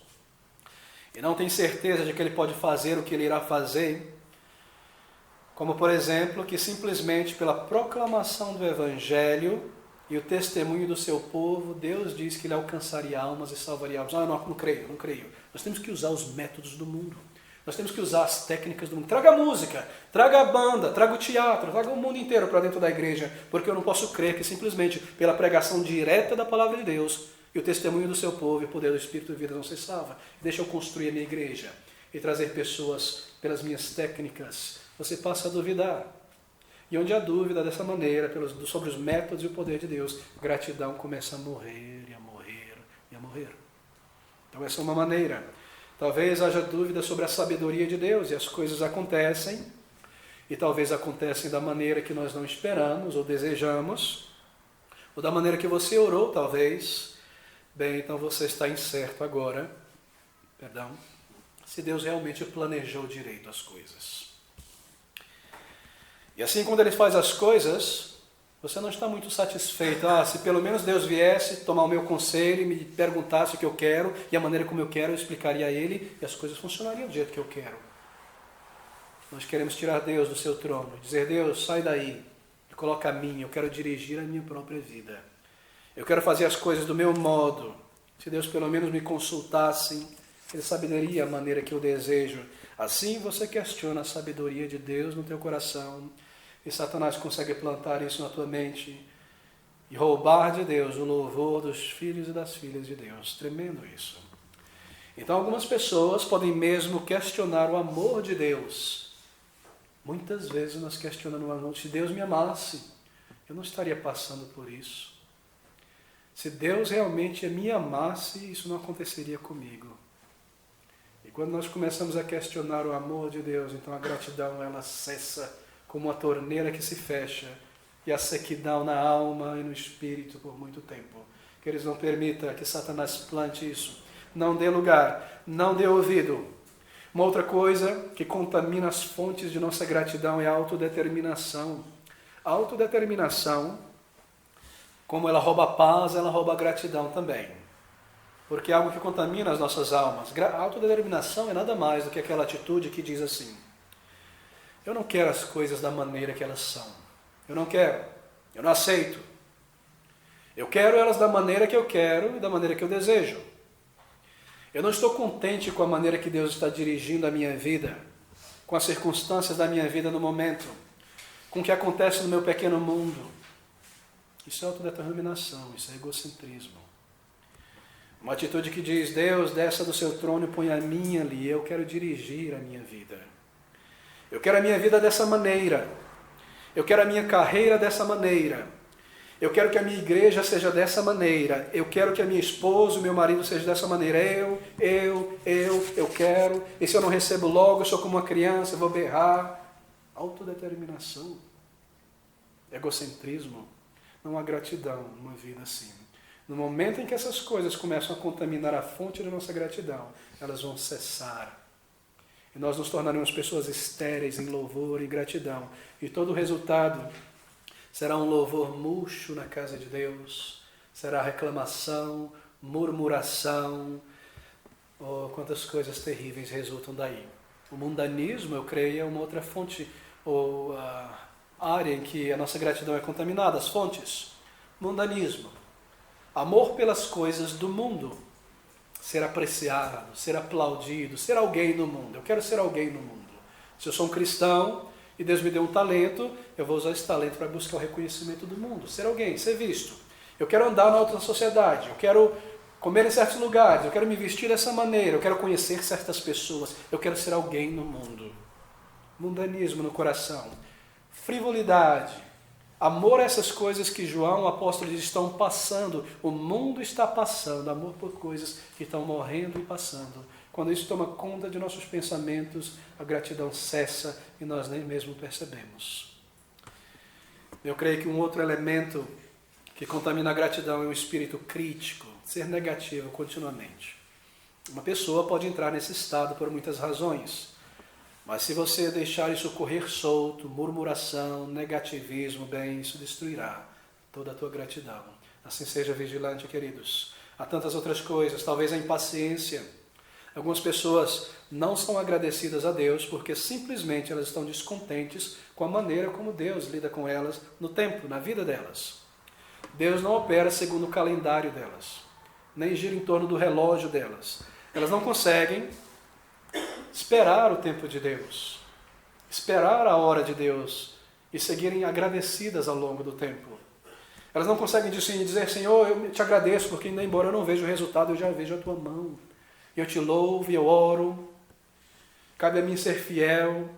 e não tem certeza de que Ele pode fazer o que Ele irá fazer, como por exemplo, que simplesmente pela proclamação do Evangelho e o testemunho do seu povo, Deus diz que Ele alcançaria almas e salvaria almas. Eu não creio. Nós temos que usar os métodos do mundo. Nós temos que usar as técnicas do mundo. Traga a música, traga a banda, traga o teatro, traga o mundo inteiro para dentro da igreja, porque eu não posso crer que simplesmente pela pregação direta da palavra de Deus e o testemunho do seu povo e o poder do Espírito de vida não se salva. Deixa eu construir a minha igreja e trazer pessoas pelas minhas técnicas, você passa a duvidar. E onde há dúvida dessa maneira, sobre os métodos e o poder de Deus, gratidão começa a morrer e a morrer e a morrer. Então essa é uma maneira. Talvez haja dúvida sobre a sabedoria de Deus e as coisas acontecem, e talvez acontecem da maneira que nós não esperamos ou desejamos, ou da maneira que você orou, talvez. Bem, então você está incerto agora, se Deus realmente planejou direito as coisas. E assim, quando Ele faz as coisas, você não está muito satisfeito. Se pelo menos Deus viesse tomar o meu conselho e me perguntasse o que eu quero, e a maneira como eu quero, eu explicaria a Ele, e as coisas funcionariam do jeito que eu quero. Nós queremos tirar Deus do seu trono, dizer: Deus, sai daí, e coloca a mim, eu quero dirigir a minha própria vida. Eu quero fazer as coisas do meu modo. Se Deus pelo menos me consultasse, Ele saberia a maneira que eu desejo. Assim você questiona a sabedoria de Deus no teu coração, e Satanás consegue plantar isso na tua mente e roubar de Deus o louvor dos filhos e das filhas de Deus. Tremendo isso. Então algumas pessoas podem mesmo questionar o amor de Deus. Muitas vezes nós questionamos o amor. Se Deus me amasse, eu não estaria passando por isso. Se Deus realmente me amasse, isso não aconteceria comigo. E quando nós começamos a questionar o amor de Deus, então a gratidão ela cessa como uma torneira que se fecha, e a sequidão na alma e no espírito por muito tempo. Que eles não permitam que Satanás plante isso. Não dê lugar, não dê ouvido. Uma outra coisa que contamina as fontes de nossa gratidão é a autodeterminação. A autodeterminação, como ela rouba a paz, ela rouba a gratidão também. Porque é algo que contamina as nossas almas. A autodeterminação é nada mais do que aquela atitude que diz assim: eu não quero as coisas da maneira que elas são. Eu não quero, eu não aceito. Eu quero elas da maneira que eu quero e da maneira que eu desejo. Eu não estou contente com a maneira que Deus está dirigindo a minha vida, com as circunstâncias da minha vida no momento, com o que acontece no meu pequeno mundo. Isso é autodeterminação, isso é egocentrismo. Uma atitude que diz: Deus, desça do seu trono e põe a minha ali, eu quero dirigir a minha vida. Eu quero a minha vida dessa maneira. Eu quero a minha carreira dessa maneira. Eu quero que a minha igreja seja dessa maneira. Eu quero que a minha esposa, o meu marido seja dessa maneira. Eu quero. E se eu não recebo logo, eu sou como uma criança, eu vou berrar. Autodeterminação. Egocentrismo. Não há gratidão numa vida assim. No momento em que essas coisas começam a contaminar a fonte da nossa gratidão, elas vão cessar. E nós nos tornaremos pessoas estéreis em louvor e gratidão. E todo o resultado será um louvor murcho na casa de Deus. Será reclamação, murmuração. Oh, quantas coisas terríveis resultam daí. O mundanismo, eu creio, é uma outra fonte, ou área em que a nossa gratidão é contaminada. As fontes. Mundanismo. Amor pelas coisas do mundo. Ser apreciado, ser aplaudido, ser alguém no mundo. Eu quero ser alguém no mundo. Se eu sou um cristão e Deus me deu um talento, eu vou usar esse talento para buscar o reconhecimento do mundo. Ser alguém, ser visto. Eu quero andar na alta sociedade, eu quero comer em certos lugares, eu quero me vestir dessa maneira, eu quero conhecer certas pessoas, eu quero ser alguém no mundo. Mundanismo no coração. Frivolidade. Amor a essas coisas que João, o apóstolo, diz, estão passando. O mundo está passando. Amor por coisas que estão morrendo e passando. Quando isso toma conta de nossos pensamentos, a gratidão cessa e nós nem mesmo percebemos. Eu creio que um outro elemento que contamina a gratidão é o espírito crítico, ser negativo continuamente. Uma pessoa pode entrar nesse estado por muitas razões. Mas se você deixar isso correr solto, murmuração, negativismo, bem, isso destruirá toda a tua gratidão. Assim seja vigilante, queridos. Há tantas outras coisas, talvez a impaciência. Algumas pessoas não são agradecidas a Deus porque simplesmente elas estão descontentes com a maneira como Deus lida com elas no tempo, na vida delas. Deus não opera segundo o calendário delas, nem gira em torno do relógio delas. Elas não conseguem esperar o tempo de Deus, esperar a hora de Deus e seguirem agradecidas ao longo do tempo. Elas não conseguem dizer, Senhor, eu te agradeço porque ainda embora eu não veja o resultado, eu já vejo a tua mão. Eu te louvo e eu oro. Cabe a mim ser fiel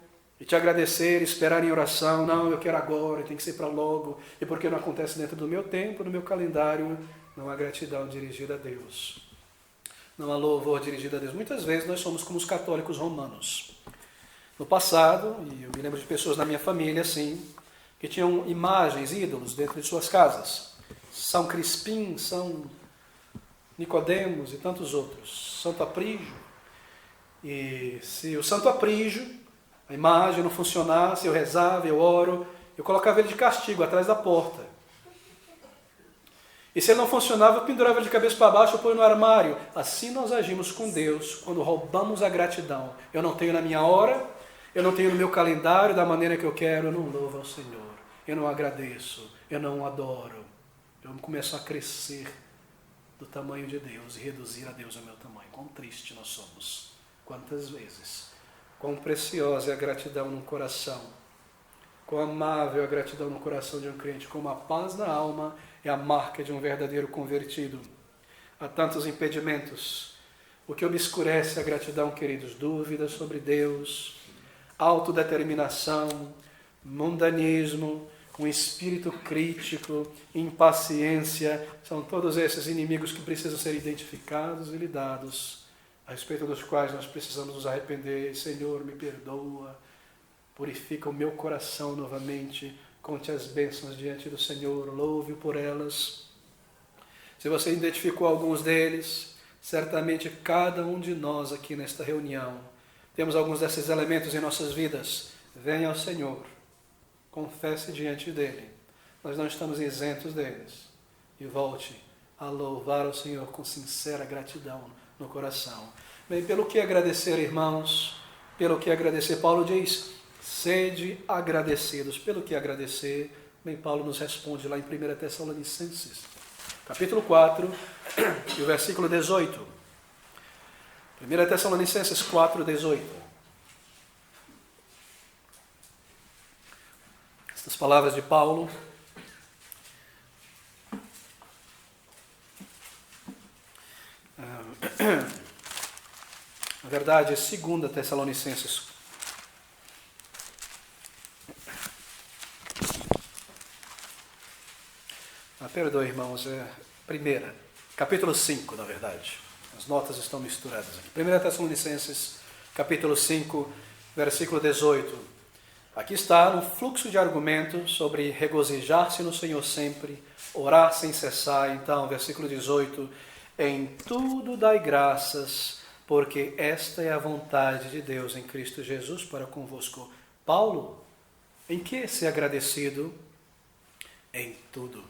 e te agradecer, esperar em oração, não, eu quero agora, tem que ser para logo, e porque não acontece dentro do meu tempo, do meu calendário, não há gratidão dirigida a Deus. Não há louvor dirigido a Deus. Muitas vezes nós somos como os católicos romanos. No passado, e eu me lembro de pessoas na minha família assim, que tinham imagens, ídolos dentro de suas casas. São Crispim, São Nicodemos e tantos outros. Santo Aprígio. E se o Santo Aprígio, a imagem não funcionasse, eu rezava, eu oro, eu colocava ele de castigo atrás da porta. E se ele não funcionava, eu pendurava ele de cabeça para baixo, eu ponho no armário. Assim nós agimos com Deus quando roubamos a gratidão. Eu não tenho na minha hora, eu não tenho no meu calendário da maneira que eu quero, eu não louvo ao Senhor. Eu não agradeço, eu não adoro. Eu começo a crescer do tamanho de Deus e reduzir a Deus ao meu tamanho. Quão triste nós somos. Quantas vezes. Quão preciosa é a gratidão no coração. Quão amável a gratidão no coração de um crente. Como a paz na alma é a marca de um verdadeiro convertido. Há tantos impedimentos. O que obscurece a gratidão, queridos? Dúvidas sobre Deus, autodeterminação, mundanismo, um espírito crítico, impaciência. São todos esses inimigos que precisam ser identificados e lidados, a respeito dos quais nós precisamos nos arrepender. Senhor, me perdoa, purifica o meu coração novamente, conte as bênçãos diante do Senhor, louve-o por elas. Se você identificou alguns deles, certamente cada um de nós aqui nesta reunião, temos alguns desses elementos em nossas vidas. Venha ao Senhor, confesse diante dele, nós não estamos isentos deles, e volte a louvar ao Senhor com sincera gratidão no coração. Bem, pelo que agradecer, irmãos, pelo que agradecer, Paulo diz, sede agradecidos. Pelo que agradecer, bem, Paulo nos responde lá em 1 Tessalonicenses, capítulo 4, e o versículo 18. 1 Tessalonicenses 4, 18. Estas palavras de Paulo. Na verdade, é 2 Tessalonicenses. Perdoe, irmãos, é 1, capítulo 5, na verdade. As notas estão misturadas aqui. 1 Tessalonicenses, capítulo 5, versículo 18. Aqui está um fluxo de argumentos sobre regozijar-se no Senhor sempre, orar sem cessar. Então, versículo 18, em tudo dai graças, porque esta é a vontade de Deus em Cristo Jesus para convosco. Paulo, em que ser agradecido? Em tudo.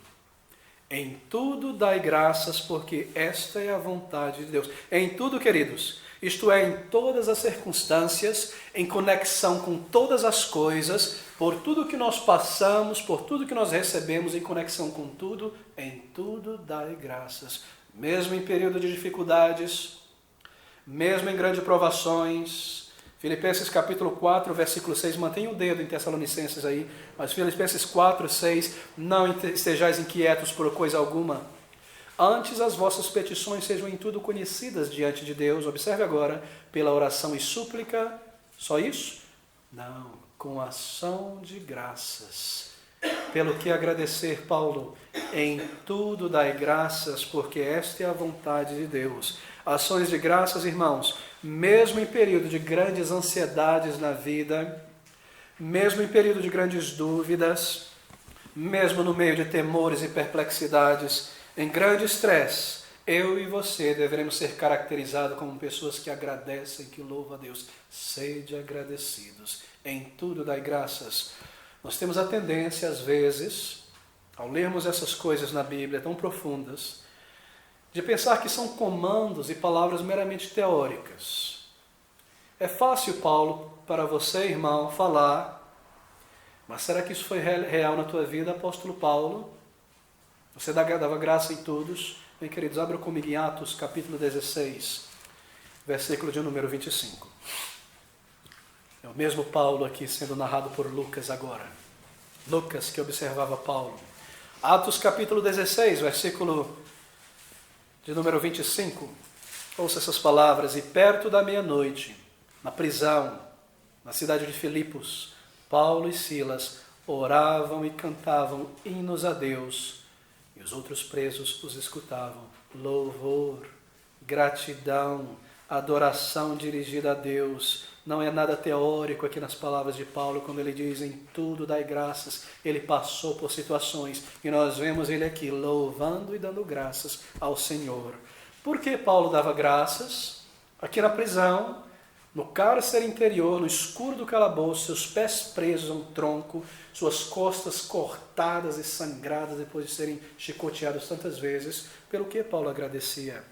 Em tudo dai graças, porque esta é a vontade de Deus. Em tudo, queridos, isto é, em todas as circunstâncias, em conexão com todas as coisas, por tudo que nós passamos, por tudo que nós recebemos, em conexão com tudo, em tudo dai graças. Mesmo em período de dificuldades, mesmo em grandes provações. Filipenses capítulo 4, versículo 6, mantenha o dedo em Tessalonicenses aí, mas Filipenses 4, 6, não estejais inquietos por coisa alguma, antes as vossas petições sejam em tudo conhecidas diante de Deus, observe agora, pela oração e súplica, só isso? Não, com ação de graças. Pelo que agradecer, Paulo, em tudo dai graças, porque esta é a vontade de Deus. Ações de graças, irmãos, mesmo em período de grandes ansiedades na vida, mesmo em período de grandes dúvidas, mesmo no meio de temores e perplexidades, em grande estresse, eu e você deveremos ser caracterizados como pessoas que agradecem, que louvam a Deus. Sede agradecidos, em tudo dai graças. Nós temos a tendência, às vezes, ao lermos essas coisas na Bíblia tão profundas, de pensar que são comandos e palavras meramente teóricas. É fácil, Paulo, para você, irmão, falar, mas será que isso foi real na tua vida, apóstolo Paulo? Você dava graça em todos? Bem, queridos, abra comigo em Atos, capítulo 16, versículo de número 25. É o mesmo Paulo aqui sendo narrado por Lucas agora. Lucas que observava Paulo. Atos, capítulo 16, versículo de número 25, ouça essas palavras, e perto da meia-noite, na prisão, na cidade de Filipos, Paulo e Silas oravam e cantavam hinos a Deus, e os outros presos os escutavam. Louvor, gratidão, adoração dirigida a Deus. Não é nada teórico aqui nas palavras de Paulo, quando ele diz em tudo dai graças. Ele passou por situações e nós vemos ele aqui louvando e dando graças ao Senhor. Por que Paulo dava graças? Aqui na prisão, no cárcere interior, no escuro do calabouço, seus pés presos a um tronco, suas costas cortadas e sangradas depois de serem chicoteados tantas vezes. Pelo que Paulo agradecia?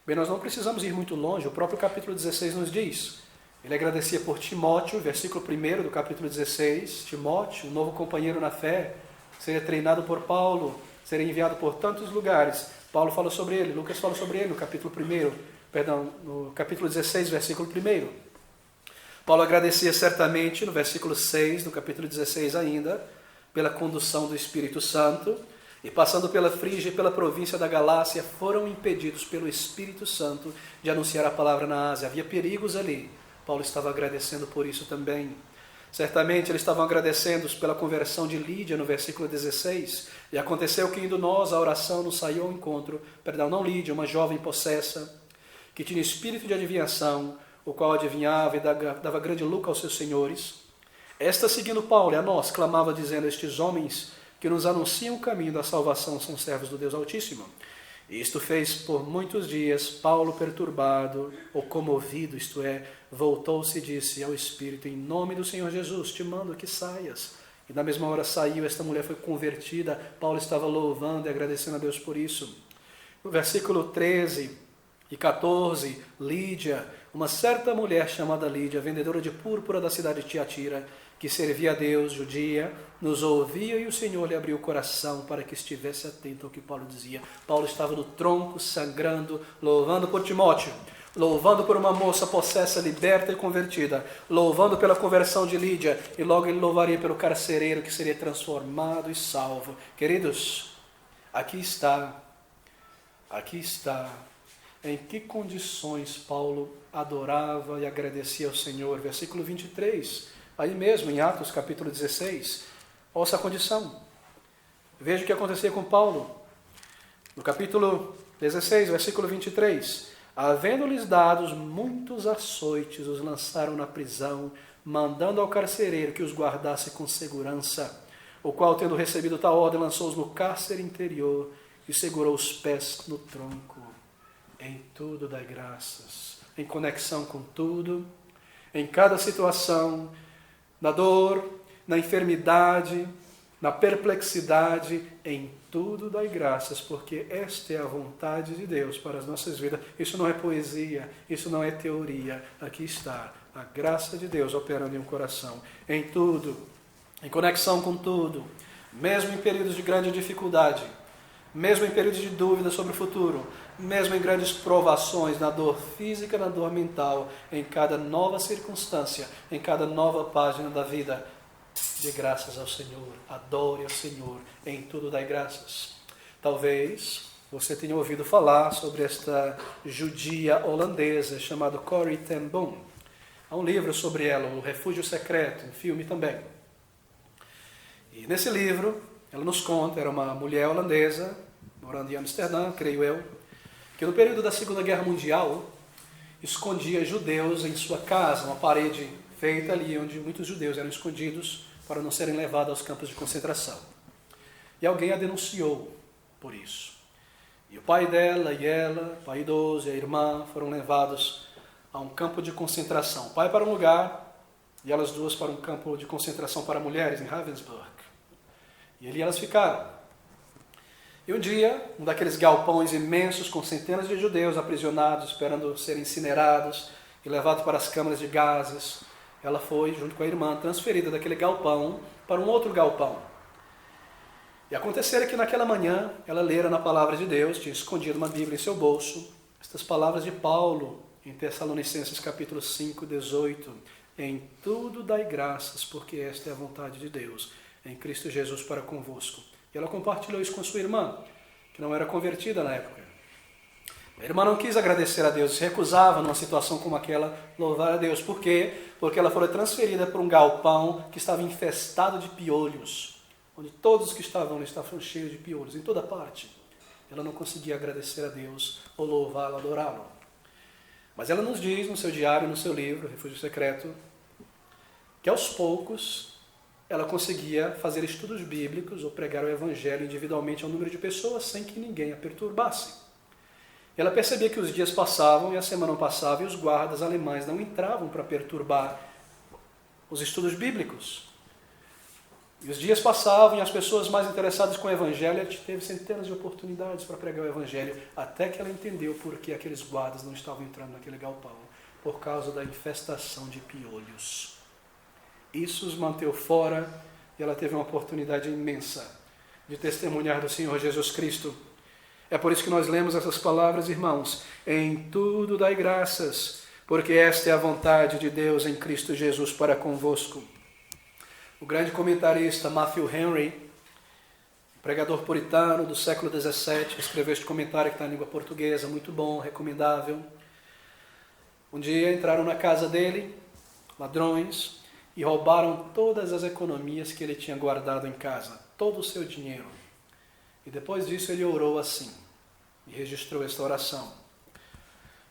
Bem, nós não precisamos ir muito longe, o próprio capítulo 16 nos diz. Ele agradecia por Timóteo, versículo 1 do capítulo 16. Timóteo, um novo companheiro na fé, seria treinado por Paulo, seria enviado por tantos lugares. Paulo fala sobre ele, Lucas fala sobre ele no capítulo 16, versículo 1. Paulo agradecia certamente, no versículo 6 do capítulo 16 ainda, pela condução do Espírito Santo, e passando pela Frígia e pela província da Galácia, foram impedidos pelo Espírito Santo de anunciar a palavra na Ásia. Havia perigos ali. Paulo estava agradecendo por isso também. Certamente eles estavam agradecendo pela conversão de Lídia no versículo 16. E aconteceu que indo nós à oração nos saiu ao encontro, não Lídia, uma jovem possessa, que tinha espírito de adivinhação, o qual adivinhava e dava grande lucro aos seus senhores. Esta, seguindo Paulo e a nós, clamava dizendo: estes homens que nos anunciam o caminho da salvação são servos do Deus Altíssimo. Isto fez por muitos dias. Paulo, perturbado ou comovido, isto é, voltou-se e disse ao Espírito: em nome do Senhor Jesus, te mando que saias. E na mesma hora saiu, esta mulher foi convertida. Paulo estava louvando e agradecendo a Deus por isso. No versículo 13 e 14, Lídia, uma certa mulher chamada Lídia, vendedora de púrpura da cidade de Tiatira, que servia a Deus, judia, nos ouvia e o Senhor lhe abriu o coração para que estivesse atento ao que Paulo dizia. Paulo estava no tronco, sangrando, louvando por Timóteo, louvando por uma moça possessa, liberta e convertida, louvando pela conversão de Lídia, e logo ele louvaria pelo carcereiro que seria transformado e salvo. Queridos, aqui está em que condições Paulo adorava e agradecia ao Senhor. Versículo 23, aí mesmo em Atos capítulo 16, ouça a condição. Veja o que acontecia com Paulo. No capítulo 16, versículo 23, havendo-lhes dados muitos açoites, os lançaram na prisão, mandando ao carcereiro que os guardasse com segurança, o qual, tendo recebido tal ordem, lançou-os no cárcere interior e segurou os pés no tronco. Em tudo dai graças, em conexão com tudo, em cada situação, na dor, na enfermidade, na perplexidade, em tudo dai graças, porque esta é a vontade de Deus para as nossas vidas. Isso não é poesia, isso não é teoria. Aqui está a graça de Deus operando em um coração. Em tudo, em conexão com tudo, mesmo em períodos de grande dificuldade, mesmo em períodos de dúvida sobre o futuro, mesmo em grandes provações, na dor física, na dor mental, em cada nova circunstância, em cada nova página da vida, dê graças ao Senhor, adore ao Senhor, em tudo dai graças. Talvez você tenha ouvido falar sobre esta judia holandesa chamada Corrie ten Boom. Há um livro sobre ela, O Refúgio Secreto, um filme também. E nesse livro, ela nos conta, era uma mulher holandesa, morando em Amsterdã, creio eu, que no período da Segunda Guerra Mundial, escondia judeus em sua casa, uma parede feita ali onde muitos judeus eram escondidos para não serem levados aos campos de concentração. E alguém a denunciou por isso. E o pai dela e ela, o pai idoso e a irmã, foram levados a um campo de concentração. O pai para um lugar e elas duas para um campo de concentração para mulheres em Ravensbrück. E ali elas ficaram. E um dia, um daqueles galpões imensos com centenas de judeus aprisionados, esperando serem incinerados e levados para as câmaras de gases, ela foi, junto com a irmã, transferida daquele galpão para um outro galpão. E acontecera que naquela manhã, ela lera na palavra de Deus, tinha escondido uma Bíblia em seu bolso, estas palavras de Paulo, em Tessalonicenses capítulo 5, 18, em tudo dai graças, porque esta é a vontade de Deus, em Cristo Jesus para convosco. E ela compartilhou isso com sua irmã, que não era convertida na época. A irmã não quis agradecer a Deus, se recusava numa situação como aquela, louvar a Deus. Por quê? Porque ela foi transferida para um galpão que estava infestado de piolhos, onde todos os que estavam ali estavam cheios de piolhos, em toda parte. Ela não conseguia agradecer a Deus, ou louvá-lo, adorá-lo. Mas ela nos diz no seu diário, no seu livro, Refúgio Secreto, que aos poucos ela conseguia fazer estudos bíblicos ou pregar o evangelho individualmente a um número de pessoas sem que ninguém a perturbasse. Ela percebia que os dias passavam e a semana passava e os guardas alemães não entravam para perturbar os estudos bíblicos. E os dias passavam e as pessoas mais interessadas com o evangelho, ela teve centenas de oportunidades para pregar o evangelho, até que ela entendeu por que aqueles guardas não estavam entrando naquele galpão, por causa da infestação de piolhos. Isso os manteve fora e ela teve uma oportunidade imensa de testemunhar do Senhor Jesus Cristo. É por isso que nós lemos essas palavras, irmãos. Em tudo dai graças, porque esta é a vontade de Deus em Cristo Jesus para convosco. O grande comentarista Matthew Henry, pregador puritano do século XVII, escreveu este comentário que está em língua portuguesa, muito bom, recomendável. Um dia entraram na casa dele, ladrões, e roubaram todas as economias que ele tinha guardado em casa, todo o seu dinheiro. E depois disso ele orou assim, e registrou esta oração.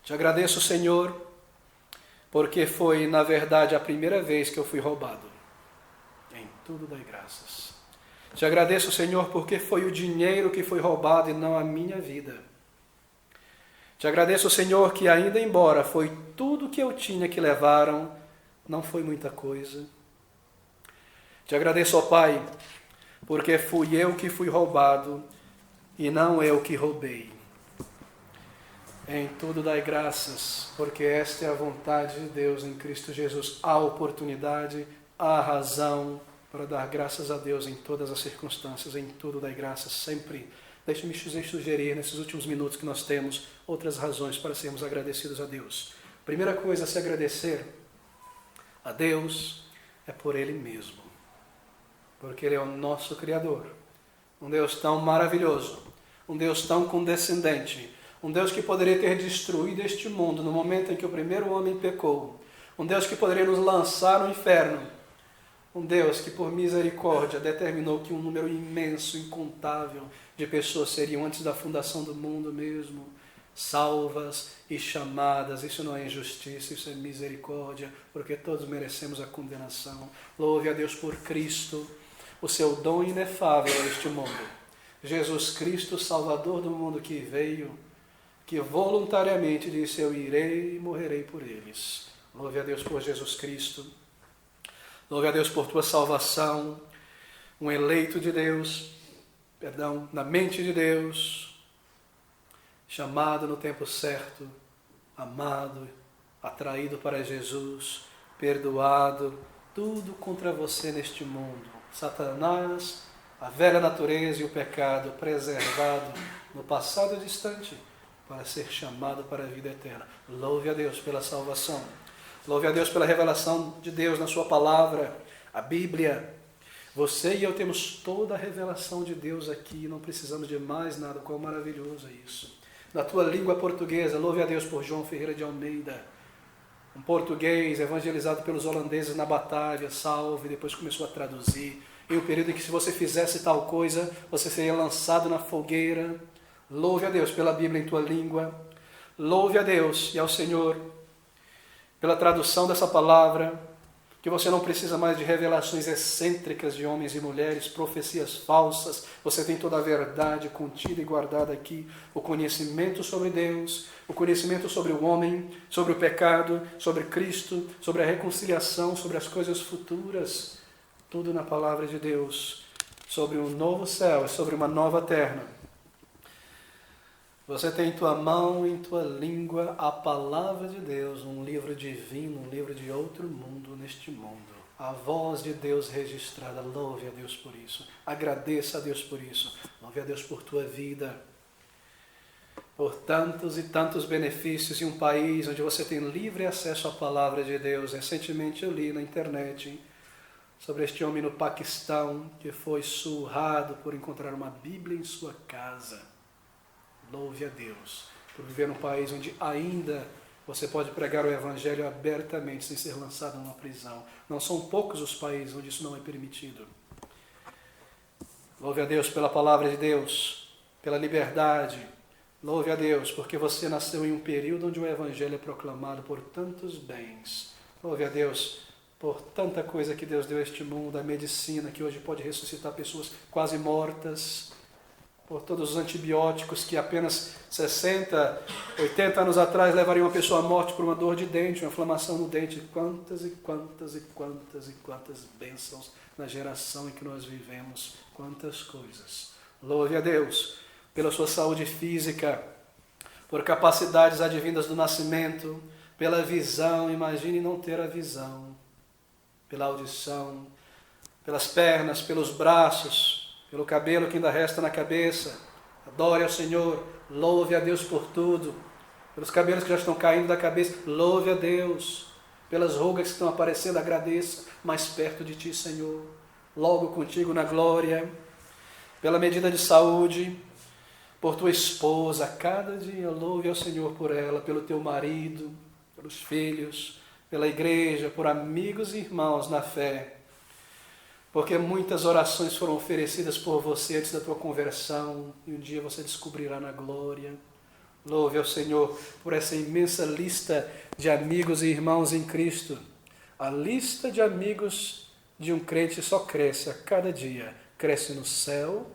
Te agradeço, Senhor, porque foi, na verdade, a primeira vez que eu fui roubado. Em tudo dai graças. Te agradeço, Senhor, porque foi o dinheiro que foi roubado e não a minha vida. Te agradeço, Senhor, que ainda embora foi tudo que eu tinha que levaram, não foi muita coisa. Te agradeço, ó Pai, porque fui eu que fui roubado e não eu que roubei. Em tudo dai graças, porque esta é a vontade de Deus em Cristo Jesus. Há oportunidade, há razão para dar graças a Deus em todas as circunstâncias, em tudo dai graças, sempre. Deixe-me sugerir, nesses últimos minutos que nós temos, outras razões para sermos agradecidos a Deus. Primeira coisa a se agradecer a Deus é por Ele mesmo, porque Ele é o nosso Criador, um Deus tão maravilhoso, um Deus tão condescendente, um Deus que poderia ter destruído este mundo no momento em que o primeiro homem pecou, um Deus que poderia nos lançar no inferno, um Deus que por misericórdia determinou que um número imenso, incontável de pessoas seriam antes da fundação do mundo mesmo salvas e chamadas. Isso não é injustiça, isso é misericórdia, porque todos merecemos a condenação. Louve a Deus por Cristo, o seu dom inefável a este mundo. Jesus Cristo, Salvador do mundo, que veio, que voluntariamente disse: eu irei e morrerei por eles. Louve a Deus por Jesus Cristo. Louve a Deus por tua salvação, um eleito de Deus, na mente de Deus, chamado no tempo certo, amado, atraído para Jesus, perdoado, tudo contra você neste mundo. Satanás, a velha natureza e o pecado preservado no passado distante para ser chamado para a vida eterna. Louve a Deus pela salvação. Louve a Deus pela revelação de Deus na sua palavra, a Bíblia. Você e eu temos toda a revelação de Deus aqui, não precisamos de mais nada. Quão maravilhoso é isso. Na tua língua portuguesa, louve a Deus por João Ferreira de Almeida, um português evangelizado pelos holandeses na batalha, salvo, e depois começou a traduzir. Em um período em que se você fizesse tal coisa, você seria lançado na fogueira. Louve a Deus pela Bíblia em tua língua. Louve a Deus e ao Senhor pela tradução dessa palavra, que você não precisa mais de revelações excêntricas de homens e mulheres, profecias falsas. Você tem toda a verdade contida e guardada aqui, o conhecimento sobre Deus, o conhecimento sobre o homem, sobre o pecado, sobre Cristo, sobre a reconciliação, sobre as coisas futuras, tudo na palavra de Deus, sobre um novo céu e sobre uma nova terra. Você tem em tua mão, em tua língua, a palavra de Deus, um livro divino, um livro de outro mundo neste mundo. A voz de Deus registrada. Louve a Deus por isso. Agradeça a Deus por isso. Louve a Deus por tua vida. Por tantos e tantos benefícios em um país onde você tem livre acesso à palavra de Deus. Recentemente eu li na internet sobre este homem no Paquistão que foi surrado por encontrar uma Bíblia em sua casa. Louve a Deus. por viver num país onde ainda você pode pregar o Evangelho abertamente sem ser lançado numa prisão. Não são poucos os países onde isso não é permitido. Louve a Deus pela palavra de Deus, pela liberdade. Louve a Deus porque você nasceu em um período onde o Evangelho é proclamado por tantos bens. Louve a Deus por tanta coisa que Deus deu a este mundo, a medicina que hoje pode ressuscitar pessoas quase mortas, por todos os antibióticos que apenas 60, 80 anos atrás levariam uma pessoa à morte por uma dor de dente, uma inflamação no dente. Quantas e quantas e quantas e quantas bênçãos na geração em que nós vivemos, quantas coisas. Louve a Deus pela sua saúde física, por capacidades advindas do nascimento, pela visão, imagine não ter a visão, pela audição, pelas pernas, pelos braços, pelo cabelo que ainda resta na cabeça. Adore ao Senhor, louve a Deus por tudo, pelos cabelos que já estão caindo da cabeça, louve a Deus, pelas rugas que estão aparecendo, agradeça, mais perto de Ti, Senhor, logo contigo na glória, pela medida de saúde, por tua esposa, cada dia louve ao Senhor por ela, pelo teu marido, pelos filhos, pela igreja, por amigos e irmãos na fé, porque muitas orações foram oferecidas por você antes da tua conversão, e um dia você descobrirá na glória. Louve ao Senhor por essa imensa lista de amigos e irmãos em Cristo. A lista de amigos de um crente só cresce a cada dia. Cresce no céu,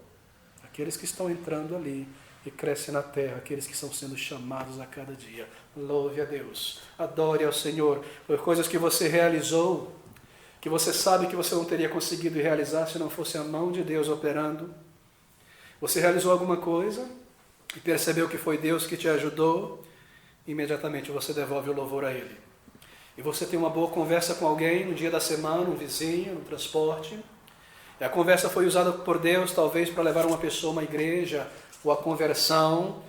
aqueles que estão entrando ali, e cresce na terra, aqueles que estão sendo chamados a cada dia. Louve a Deus, adore ao Senhor por coisas que você realizou, que você sabe que você não teria conseguido realizar se não fosse a mão de Deus operando. Você realizou alguma coisa e percebeu que foi Deus que te ajudou, imediatamente você devolve o louvor a Ele. E você tem uma boa conversa com alguém no dia da semana, um vizinho, no transporte, e a conversa foi usada por Deus talvez para levar uma pessoa a uma igreja, ou a conversão.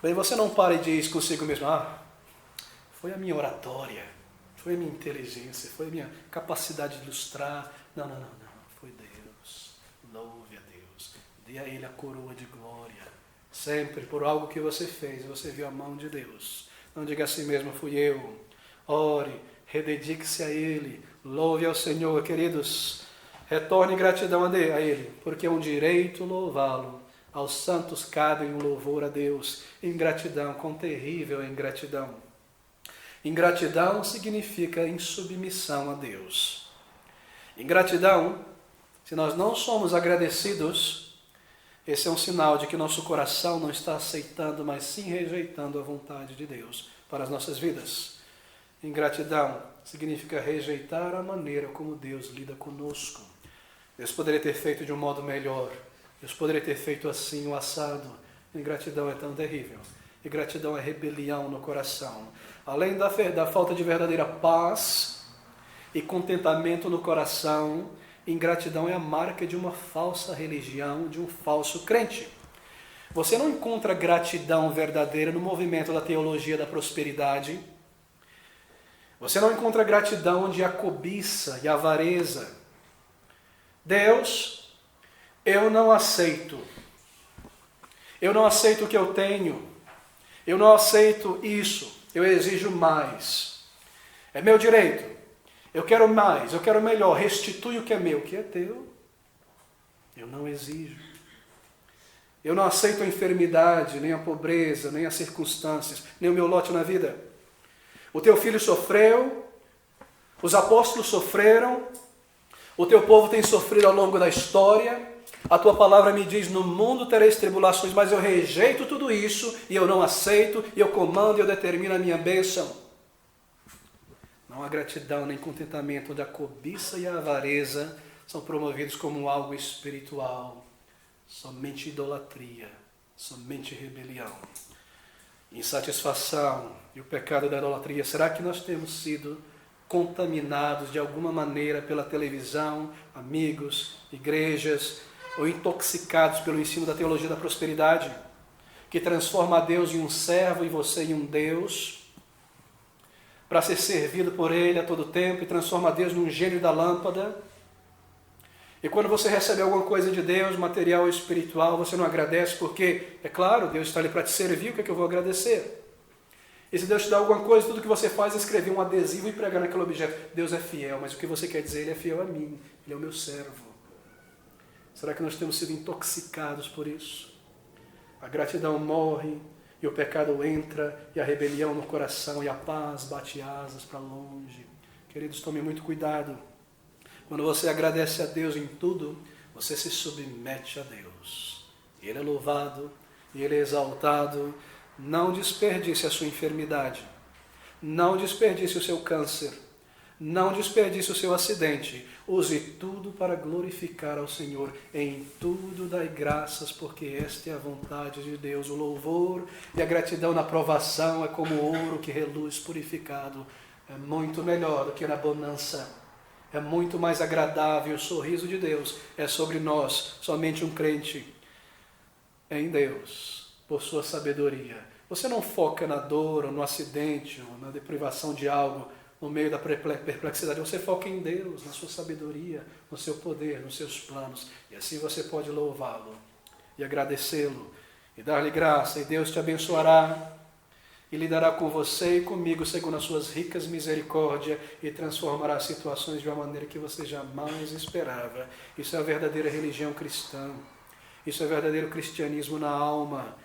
Daí você não para e diz consigo mesmo, foi a minha oratória, foi a minha inteligência, foi a minha capacidade de ilustrar. Não, foi Deus. Louve a Deus. Dê a Ele a coroa de glória. Sempre por algo que você fez, você viu a mão de Deus. Não diga assim mesmo, fui eu. Ore, rededique-se a Ele. Louve ao Senhor, queridos. Retorne gratidão a Ele, porque é um direito louvá-lo. Aos santos cabe um louvor a Deus. Ingratidão, quão terrível é ingratidão. Ingratidão significa insubmissão a Deus. Ingratidão, se nós não somos agradecidos, esse é um sinal de que nosso coração não está aceitando, mas sim rejeitando a vontade de Deus para as nossas vidas. Ingratidão significa rejeitar a maneira como Deus lida conosco. Deus poderia ter feito de um modo melhor. Deus poderia ter feito assim, o assado. Ingratidão é tão terrível. Ingratidão é rebelião no coração. Além da falta de verdadeira paz e contentamento no coração, ingratidão é a marca de uma falsa religião, de um falso crente. Você não encontra gratidão verdadeira no movimento da teologia da prosperidade. Você não encontra gratidão onde há cobiça e avareza. Deus, eu não aceito. Eu não aceito o que eu tenho. Eu não aceito isso. Eu exijo mais. É meu direito. Eu quero mais, eu quero melhor. Restitui o que é meu. O que é teu, eu não exijo. Eu não aceito a enfermidade, nem a pobreza, nem as circunstâncias, nem o meu lote na vida. O teu filho sofreu, os apóstolos sofreram, o teu povo tem sofrido ao longo da história. A tua palavra me diz, no mundo tereis tribulações, mas eu rejeito tudo isso, e eu não aceito, e eu comando e eu determino a minha bênção. Não há gratidão nem contentamento, onde a cobiça e a avareza são promovidos como algo espiritual. Somente idolatria, somente rebelião, insatisfação e o pecado da idolatria. Será que nós temos sido contaminados de alguma maneira pela televisão, amigos, igrejas, ou intoxicados pelo ensino da teologia da prosperidade, que transforma a Deus em um servo e você em um Deus, para ser servido por Ele a todo tempo, e transforma a Deus num gênio da lâmpada, E quando você recebe alguma coisa de Deus, material ou espiritual, você não agradece porque, é claro, Deus está ali para te servir, o que é que eu vou agradecer? E se Deus te dá alguma coisa, tudo que você faz é escrever um adesivo e pregar naquele objeto. Deus é fiel, mas o que você quer dizer? Ele é fiel a mim, Ele é o meu servo. Será que nós temos sido intoxicados por isso? A gratidão morre, e o pecado entra, e a rebelião no coração, e a paz bate asas para longe. Queridos, tome muito cuidado. Quando você agradece a Deus em tudo, você se submete a Deus. Ele é louvado, e Ele é exaltado. Não desperdice a sua enfermidade. Não desperdice o seu câncer. Não desperdice o seu acidente. Use tudo para glorificar ao Senhor. Em tudo dai graças, porque esta é a vontade de Deus. O louvor e a gratidão na provação é como ouro que reluz purificado. É muito melhor do que na bonança. É muito mais agradável. O sorriso de Deus é sobre nós. Somente um crente em Deus, por sua sabedoria. Você não foca na dor, ou no acidente, ou na deprivação de algo, no meio da perplexidade. Você foca em Deus, na sua sabedoria, no seu poder, nos seus planos. E assim você pode louvá-lo e agradecê-lo e dar-lhe graça. E Deus te abençoará e lidará com você e comigo segundo as suas ricas misericórdias e transformará situações de uma maneira que você jamais esperava. Isso é a verdadeira religião cristã. Isso é verdadeiro cristianismo na alma.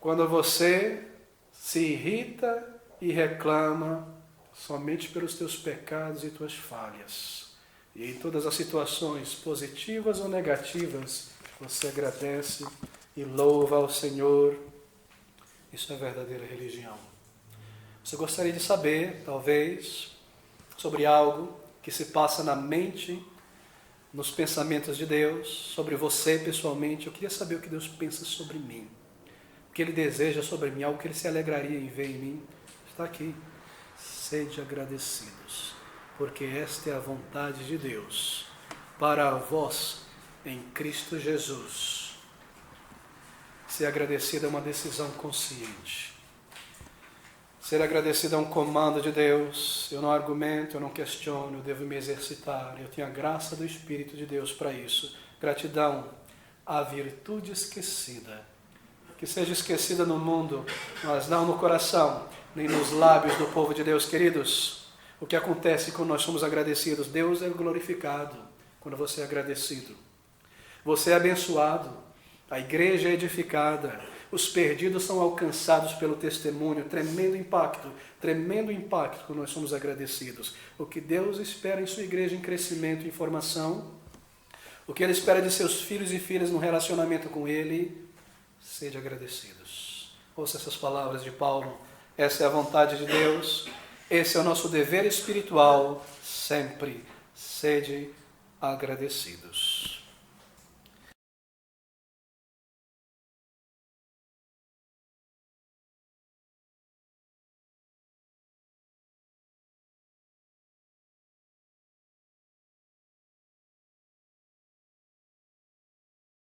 Quando você se irrita e reclama somente pelos teus pecados e tuas falhas, e em todas as situações, positivas ou negativas, você agradece e louva ao Senhor, isso é verdadeira religião. Você gostaria de saber, talvez, sobre algo que se passa na mente, nos pensamentos de Deus, sobre você pessoalmente? Eu queria saber o que Deus pensa sobre mim, o que Ele deseja sobre mim, algo que Ele se alegraria em ver em mim. Está aqui. Sede agradecidos, porque esta é a vontade de Deus para vós em Cristo Jesus. Ser agradecido é uma decisão consciente. Ser agradecido é um comando de Deus. Eu não argumento, eu não questiono, eu devo me exercitar. Eu tenho a graça do Espírito de Deus para isso. Gratidão, a virtude esquecida. Que seja esquecida no mundo, mas não no coração, nem nos lábios do povo de Deus. Queridos, o que acontece quando nós somos agradecidos? Deus é glorificado quando você é agradecido. Você é abençoado, a igreja é edificada, os perdidos são alcançados pelo testemunho. Tremendo impacto quando nós somos agradecidos. O que Deus espera em sua igreja em crescimento e formação, o que Ele espera de seus filhos e filhas no relacionamento com Ele, sede agradecidos. Ouça essas palavras de Paulo. Essa é a vontade de Deus. Esse é o nosso dever espiritual. Sempre sede agradecidos.